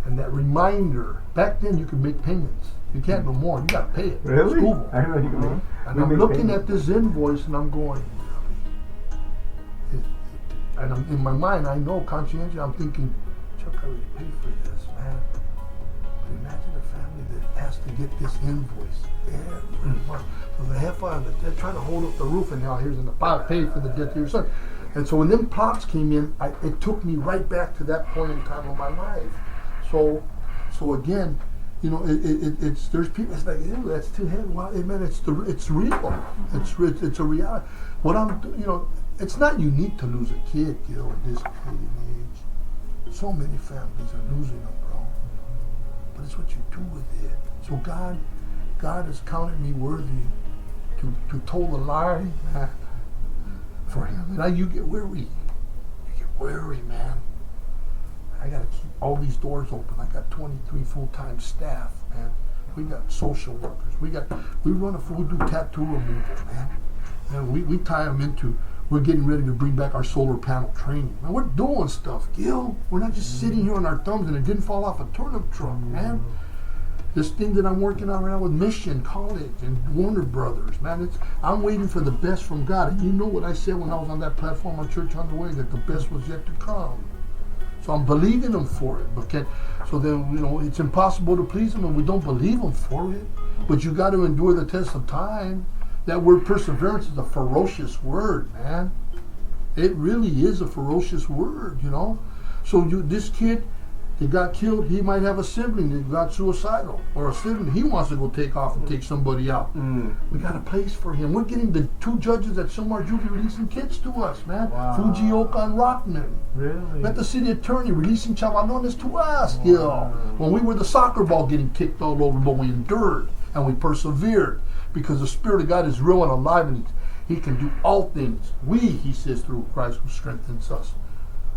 And that reminder, back then you could make payments. You can't no more. You got to pay it. Really? School. I know you can make. And I'm looking at this invoice and I'm going, and I'm, in my mind, I know conscientious, I'm thinking, Chuck, I already paid for this, man. But imagine a family that has to get this invoice every month. So the heifer, they're trying to hold up the roof, and now here's in the pot, pay for the death of your son. And so when them plots came in, it took me right back to that point in time of my life. So again, it's there's people. It's like, ew, that's too heavy. Well, man, it's real. It's a reality. What I'm, it's not unique to lose a kid, in this day and age. So many families are losing them, bro. But it's what you do with it. So God has counted me worthy to toe the line for Him. And you get weary. You get weary, man. I gotta keep all these doors open. I got 23 full-time staff, man. We got social workers. We do tattoo removal, man. And we tie them into. We're getting ready to bring back our solar panel training. Man, we're doing stuff, Gil. We're not just sitting here on our thumbs and it didn't fall off a turnip truck, man. This thing that I'm working on right now with Mission College and Warner Brothers, man, I'm waiting for the best from God. And you know what I said when I was on that platform on Church on the Way, that the best was yet to come. So I'm believing Him for it. So then, it's impossible to please Him and we don't believe Him for it. But you got to endure the test of time. That word perseverance is a ferocious word, man. It really is a ferocious word, So this kid that got killed, he might have a sibling that got suicidal, or a sibling he wants to go take off and take somebody out. We got a place for him. We're getting the 2 judges at Silmar Juvie releasing kids to us, man. Wow. Fujioka and Rockman. Really? Let the city attorney releasing chavalones to us, Gil. When we were the soccer ball getting kicked all over, but we endured and we persevered. Because the Spirit of God is real and alive, and He can do all things. He says, through Christ who strengthens us.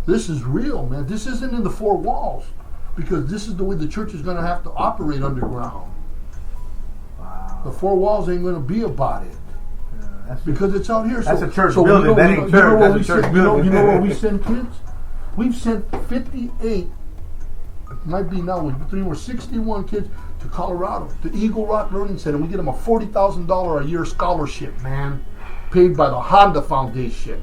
This is real, man. This isn't in the 4 walls, because this is the way the church is going to have to operate underground. Wow. The 4 walls ain't going to be about it. Because it's out here. That's a church building. That ain't church. That's a church building. You know where we send kids? We've sent 58. It might be now. We're 61 kids to Colorado, to Eagle Rock Learning Center. We get them a $40,000 a year scholarship, man, paid by the Honda Foundation.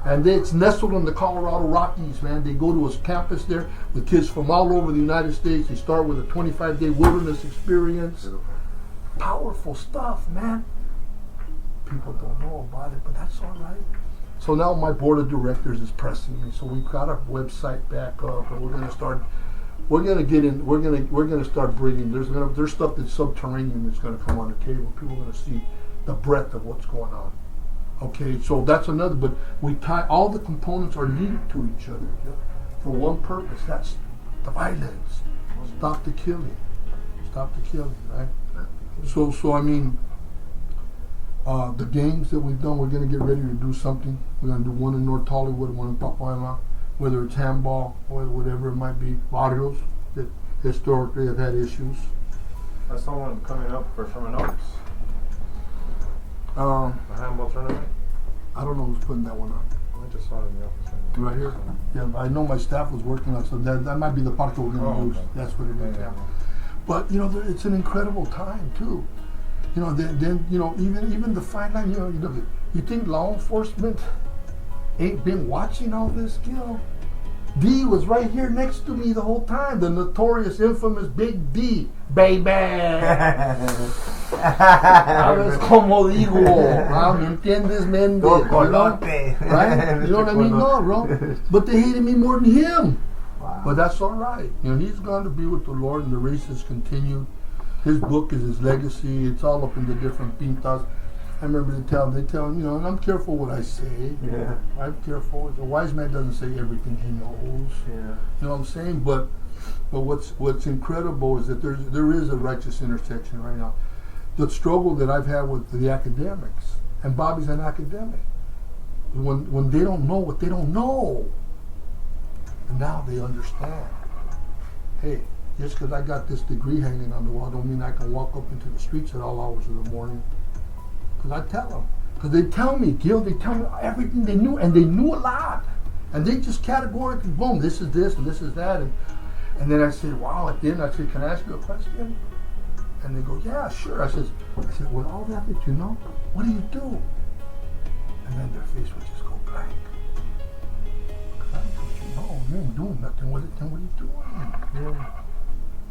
And it's nestled in the Colorado Rockies, man. They go to a campus there with kids from all over the United States. They start with a 25-day wilderness experience. Powerful stuff, man. People don't know about it, but that's all right. So now my board of directors is pressing me. So we've got our website back up, and we're going to start we're gonna get in. We're gonna start bringing. There's stuff that's subterranean that's gonna come on the table. People are gonna see the breadth of what's going on. Okay, so that's another. But we tie all the components are linked to each other for one purpose. That's the violence. Stop the killing. Stop the killing. Right. So I mean, the games that we've done, we're gonna get ready to do something. We're gonna do one in North Hollywood, one in Papuana. Whether it's handball or whatever it might be, barrios that historically have had issues. I saw one coming up for Sherman Oaks. Um, The handball tournament. I don't know who's putting that one on. I just saw it in the office. Right here? Yeah, I know my staff was working on it, so that might be the park we're going to use. Okay. That's what it is. Yeah. But, it's an incredible time, too. Then even the fine line, you think law enforcement ain't been watching all this, D was right here next to me the whole time. The notorious, infamous Big D, baby. ¿Sabes cómo digo? ¿Me entiendes, men? Right? You know what I mean? No, bro. But they hated me more than him. Wow. But that's all right. He's going to be with the Lord, and the race has continued. His book is his legacy. It's all up in the different pintas. I remember they tell him, and I'm careful what I say. Yeah. I'm careful. A wise man doesn't say everything he knows. Yeah. You know what I'm saying? But what's incredible is that there is a righteous intersection right now. The struggle that I've had with the academics, and Bobby's an academic, when they don't know what they don't know, and now they understand. Hey, just because I got this degree hanging on the wall don't mean I can walk up into the streets at all hours of the morning. Because I tell them. Because they tell me, Gil, they tell me everything they knew, and they knew a lot. And they just categorically, boom, this is this, and this is that. And then I said, wow, at the end I said, can I ask you a question? And they go, yeah, sure. I said, with all that you know, what do you do? And then their face would just go blank. Because I don't know what you know. You ain't doing nothing with it, then what are you doing? Yeah.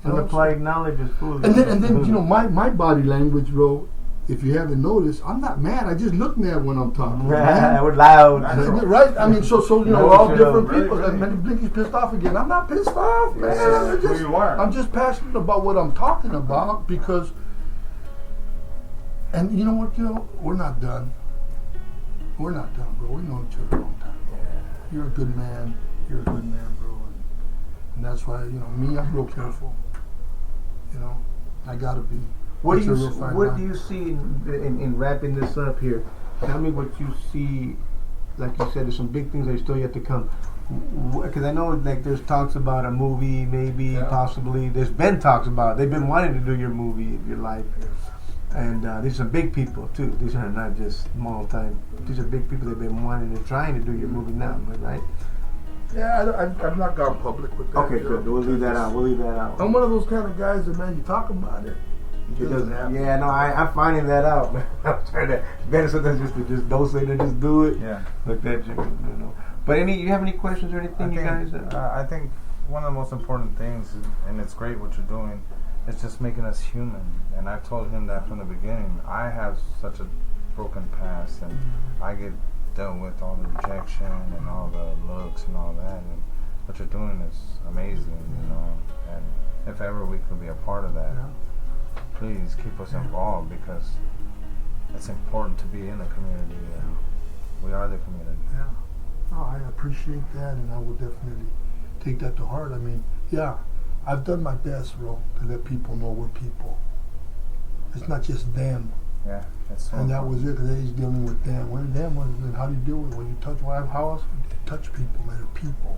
Unapplied knowledge is foolish. And then my body language, bro, if you haven't noticed, I'm not mad. I just look mad when I'm talking. We're loud. Right? I mean, so we're all different people. And Blinky's pissed off again. I'm not pissed off, man. Who you are. I'm just passionate about what I'm talking about because, and you know what, we're not done. We're not done, bro. We know each other a long time, bro. You're a good man. You're a good man, bro. And that's why, me, I'm real careful. I gotta be. What do you see in wrapping this up here? Tell me what you see. Like you said, there's some big things that are still yet to come. Because I know there's talks about a movie, maybe, possibly. There's been talks about. They've been wanting to do your movie, your life. And these are some big people too. These are not just small time. These are big people that've been wanting and trying to do your movie now, right? Yeah, I've not gone public with that. Okay, good. We'll leave that out. I'm one of those kind of guys that, man, you talk about it. Yeah, no, I'm finding that out. I'm trying to better sometimes just don't say that, just do it. Yeah. Like that, But you have any questions or anything, you guys? I think one of the most important things, and it's great what you're doing, is just making us human. And I've told him that from the beginning. I have such a broken past, and I get dealt with all the rejection and all the looks and all that. And what you're doing is amazing, And if ever we could be a part of that. Please keep us involved because it's important to be in the community. We are the community. Yeah. No, I appreciate that, and I will definitely take that to heart. I mean, I've done my best, bro, to let people know we're people. It's not just them. Yeah, that's so and that was it, because he's dealing with them. When them, then how do you deal with it? When you touch, how else would you touch people, man? They're people.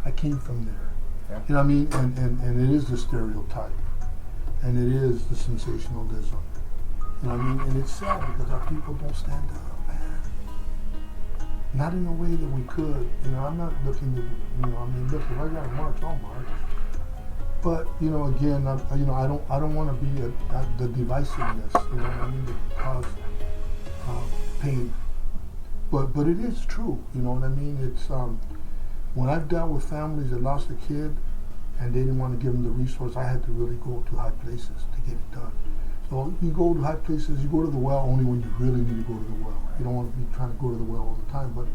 I came from there. Yeah. You know what I mean? And it is the stereotype. And it is the sensationalism. You know what I mean? And it's sad because our people don't stand up, man. Not in the way that we could. I'm not looking to, look, if I got to march, I'll march. But, again, I don't want to be the divisiveness, to cause pain. But it is true, you know what I mean? It's, when I've dealt with families that lost a kid, and they didn't want to give them the resource, I had to really go to high places to get it done. So you go to high places, you go to the well only when you really need to go to the well. You don't want to be trying to go to the well all the time, but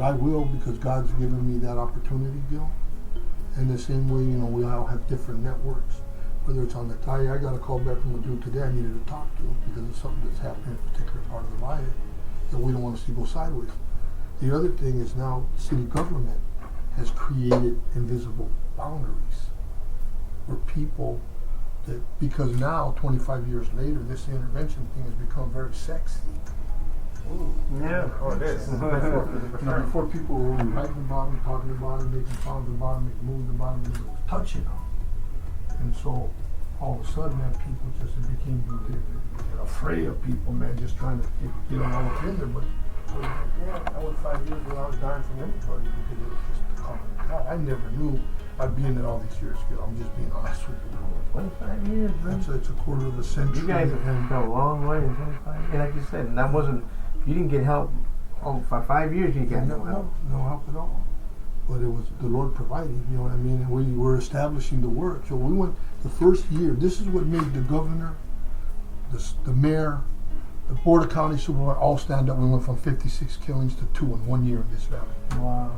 I will because God's given me that opportunity, Gil. In the same way, you know, we all have different networks. Whether it's on the tie, I got a call back from a dude today I needed to talk to because of something that's happening in a particular part of the riot that we don't want to see go sideways. The other thing is now city government has created invisible boundaries for people that, because now 25 years later, this intervention thing has become very sexy. Yeah. Oh, it is. Before people were writing about it, talking about it, making songs about it, making movies about it, it was touching them. And so all of a sudden, man, people just became afraid of people, man, just trying to get them all up in there. But I was like, yeah, I went 5 years without dying from anybody because it was just the common God. I never knew I'd be in it all these years. I'm just being honest with you. 25 years, man. It's a quarter of a century. You guys have come a long way in 25 years. And like you said, and that wasn't, you didn't get help. Oh, for 5 years you got no help. No help at all. But it was the Lord providing, you know what I mean? And we were establishing the work. So we went the first year. This is what made the governor, the mayor, the board of county supervisor all stand up. We went from 56 killings to 2 in 1 year in this valley. Wow.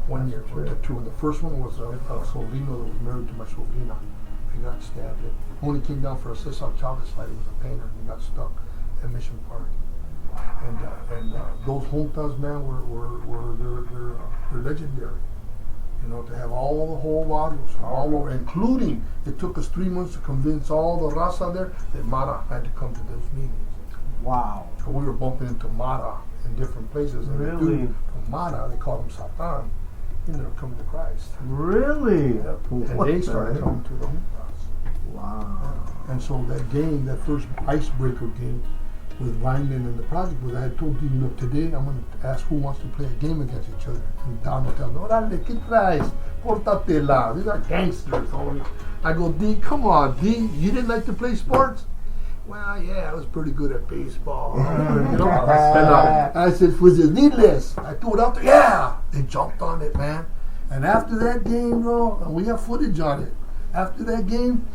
1 year to 2. And the first one was a sobrino that was married to my sobrina. He got stabbed. It only came down for a Cesar Chavez fight. He was a painter and he got stuck at Mission Park. And those juntas, man, they're legendary. You know, to have all the whole audios all over, including it took us 3 months to convince all the raza there that Mara had to come to those meetings. Wow. So we were bumping into Mara in different places. And Really? the dude from Mara, they called him Satan, he ended up coming to Christ. Really? And What they the started heck? coming to the juntas. Wow. And so that game, that first icebreaker game with Vineland and the project was, I had told Dean, look, today I'm going to ask who wants to play a game against each other. And Don would tell me, órale, ¿qué traes? Pórtatela. These are gangsters. Homie. I go, D, come on, D, you didn't like to play sports? Well, yeah, I was pretty good at baseball. You know? And I said, was it needless? I threw it out there. Yeah, they jumped on it, man. And after that game, bro, and we have footage on it. After that game,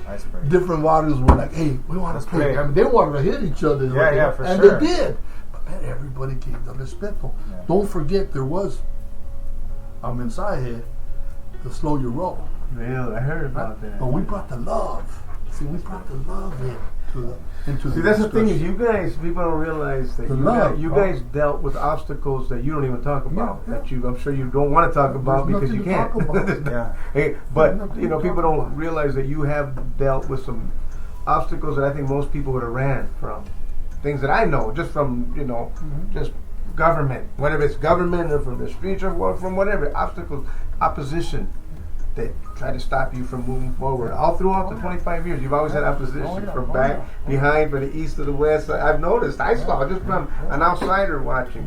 different waters were like, hey, we want to play. great. I mean, they wanted to hit each other. Yeah, for and sure. they did. But man, everybody gave the respeto. Yeah. Don't forget, there was a mensaje to slow your roll. Really? I heard about that. But we brought the love. See, we brought the love into See, that's the thing is, you guys, people don't realize that you guys dealt with obstacles that you don't even talk about. Yeah. That I'm sure you don't want to talk about There's because you nothing to can't. talk about. Yeah. Hey, but nothing you know, to people talk don't about. realize that you have dealt with some obstacles that I think most people would have ran from. Things that I know, just from just government, whether it's government or from the streets or from whatever obstacles, opposition that try to stop you from moving forward. All throughout the 25 years, you've always had opposition from back, behind, from the east to the west. I've noticed. I saw just from an outsider watching,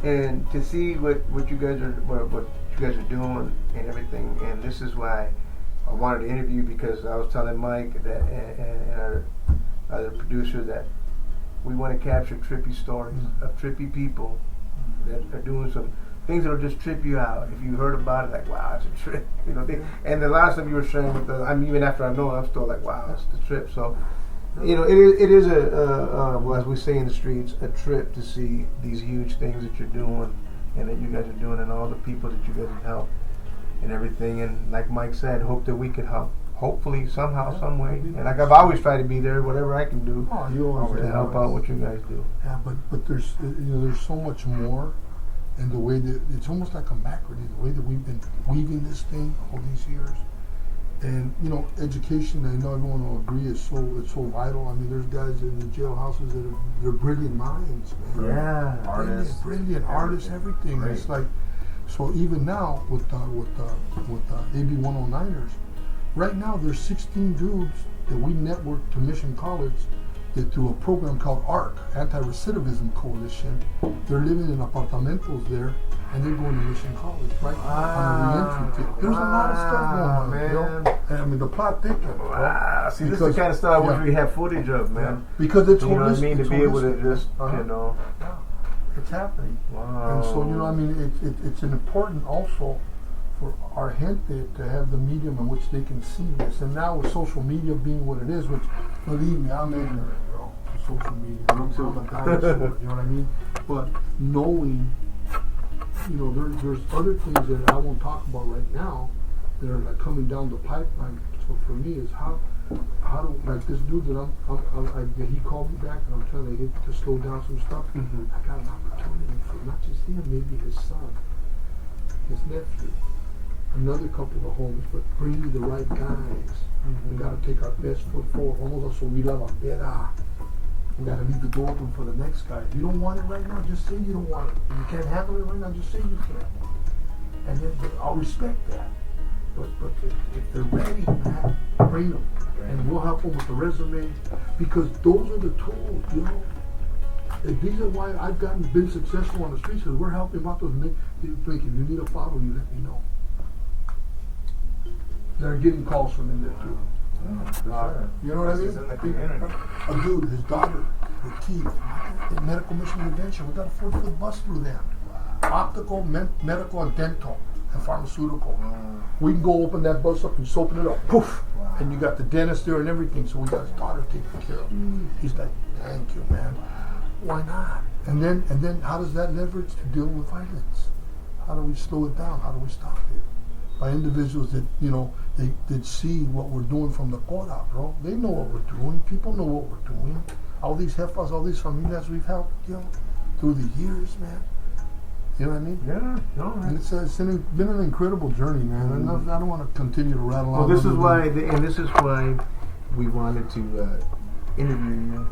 and to see what you guys are doing and everything. And this is why I wanted to interview you, because I was telling Mike that and our other producer that we want to capture trippy stories of trippy people that are doing some things that'll just trip you out. If you heard about it, like, wow, it's a trip, And the last time you were sharing with us, even after I know it, I'm still like, wow, it's the trip. So, it is well, as we say in the streets, a trip to see these huge things that you're doing and that you guys are doing, and all the people that you guys have helped and everything. And like Mike said, hope that we could help. Hopefully, somehow, some way. And like I've always tried to be there, whatever I can do to help out what you guys do. Yeah, but there's there's so much more. And the way that it's almost like a macrame, the way that we've been weaving this thing all these years, and education. I know everyone will agree it's so vital. I mean, there's guys in the jailhouses that they're brilliant minds, man. Yeah, artists, brilliant artists, everything. Great. It's like, so even now with AB 109ers, right now there's 16 dudes that we networked to Mission College. Through a program called ARC, Anti-Recidivism Coalition. They're living in apartamentos there, and they're going to Mission College, right? On a re-entry kit. There's a lot of stuff going on, man. And I mean, the plot thickens. Wow. See, this is the kind of stuff I wish we had footage of, man. Yeah. Because it's You know what I mean? To it's be able to holistic. just, It's happening. Wow. And so, I mean, it's an important also for our gente to have the medium in which they can see this. And now with social media being what it is, which, believe me, I'm ignorant, bro, to social media. I'm a dinosaur, you know what I mean? But knowing, there's other things that I won't talk about right now, that are like coming down the pipeline. So for me, is how do, like this dude that he called me back and I'm trying to get to slow down some stuff. I got an opportunity for not just him, maybe his son, his nephew, another couple of homes, but bring me the right guys. We gotta take our best foot forward. Almost so we love our better. We gotta leave the door open for the next guy. If you don't want it right now, just say you don't want it. If you can't handle it right now, just say you can't. And then I'll respect that. But if they're ready, man, bring them. And we'll help them with the resume. Because those are the tools, you know. And these are why I've been successful on the streets, because we're helping out those niggas. If you need a follow, you let me know. They're getting calls from in there too. You know what I mean? He's in the community. A dude, his daughter, with teeth, in medical mission intervention, we got a 40-foot bus through them. Optical, medical, and dental, and pharmaceutical. We can go open that bus up and just open it up, poof, and you got the dentist there and everything. So we got his daughter taken care of. He's like, thank you, man. Why not? And then, how does that leverage to deal with violence? How do we slow it down? How do we stop it? By individuals that, you know, they see what we're doing from the courthouse, bro. They know what we're doing. People know what we're doing. All these jefas, all these familias we've helped, you know, through the years, man. You know what I mean? Yeah, no, And it's been an incredible journey, man. And I don't want to continue to rattle on. Well, this is why we wanted to interview you,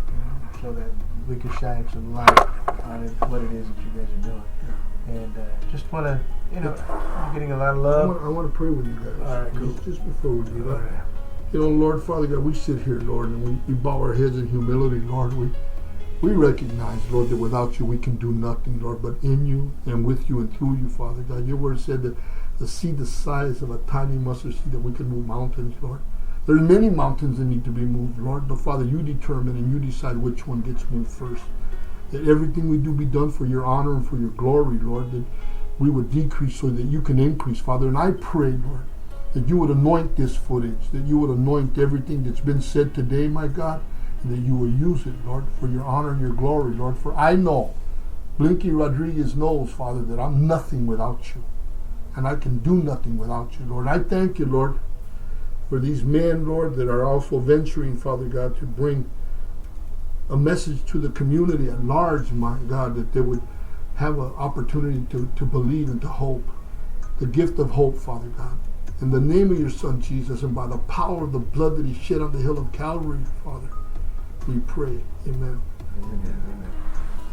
so that we could shine some light on what it is that you guys are doing. And just want to, you know, you're getting a lot of love. I want to pray with you guys. All right, cool. Just before we do that. All right. You know, Lord, Father God, we sit here, Lord, and we bow our heads in humility, Lord. We recognize, Lord, that without you we can do nothing, Lord, but in you and with you and through you, Father God. Your word said that the seed the size of a tiny mustard seed, that we can move mountains, Lord. There's many mountains that need to be moved, Lord, but Father, you determine and you decide which one gets moved first. That everything we do be done for your honor and for your glory, Lord, that we would decrease so that you can increase, Father. And I pray, Lord, that you would anoint this footage, that you would anoint everything that's been said today, my God, and that you will use it, Lord, for your honor and your glory, Lord. For I know, Blinky Rodrigues knows, Father, that I'm nothing without you. And I can do nothing without you, Lord. I thank you, Lord, for these men, Lord, that are also venturing, Father God, to bring a message to the community at large, my God, that they would have an opportunity to believe and to hope. The gift of hope, Father God. In the name of your Son, Jesus, and by the power of the blood that he shed on the hill of Calvary, Father, we pray. Amen.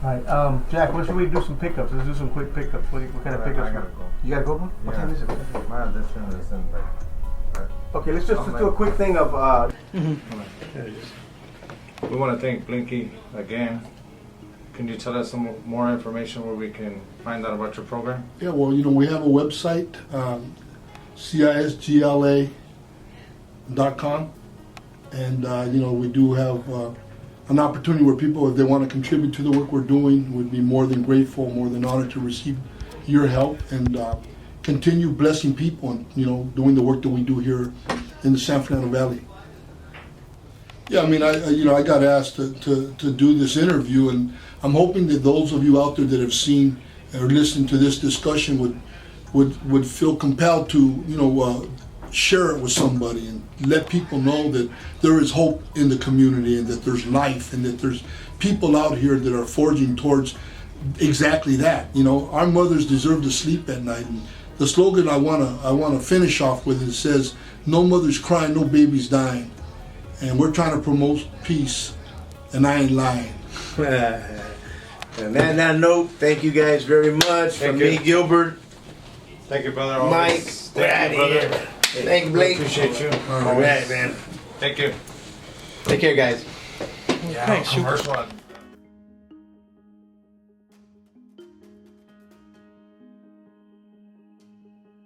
All right, Jack, when should we do some pickups? Let's do some quick pickups. What kind of pickups? I gotta go. You gotta go? What time is it? My audition is in like. Okay, let's just do a quick thing of. We want to thank Blinky again. Can you tell us some more information where we can find out about your program? Yeah, well, you know, we have a website, CISGLA.com, and you know, we do have an opportunity where people, if they want to contribute to the work we're doing, would be more than grateful, more than honored to receive your help and continue blessing people and, you know, doing the work that we do here in the San Fernando Valley. Yeah, I mean, I got asked to do this interview, and I'm hoping that those of you out there that have seen or listened to this discussion would feel compelled to, you know, share it with somebody and let people know that there is hope in the community and that there's life and that there's people out here that are forging towards exactly that. You know, our mothers deserve to sleep at night. And the slogan I wanna finish off with, it says, "No mothers crying, no babies dying." And we're trying to promote peace, and I ain't lying. And on that note, thank you guys very much. From me, Gilbert, Thank you, brother. Mike, we're out of here. Thank you, Blake. Appreciate you. All right, man. Thank you. Take care, guys. Yeah, commercial.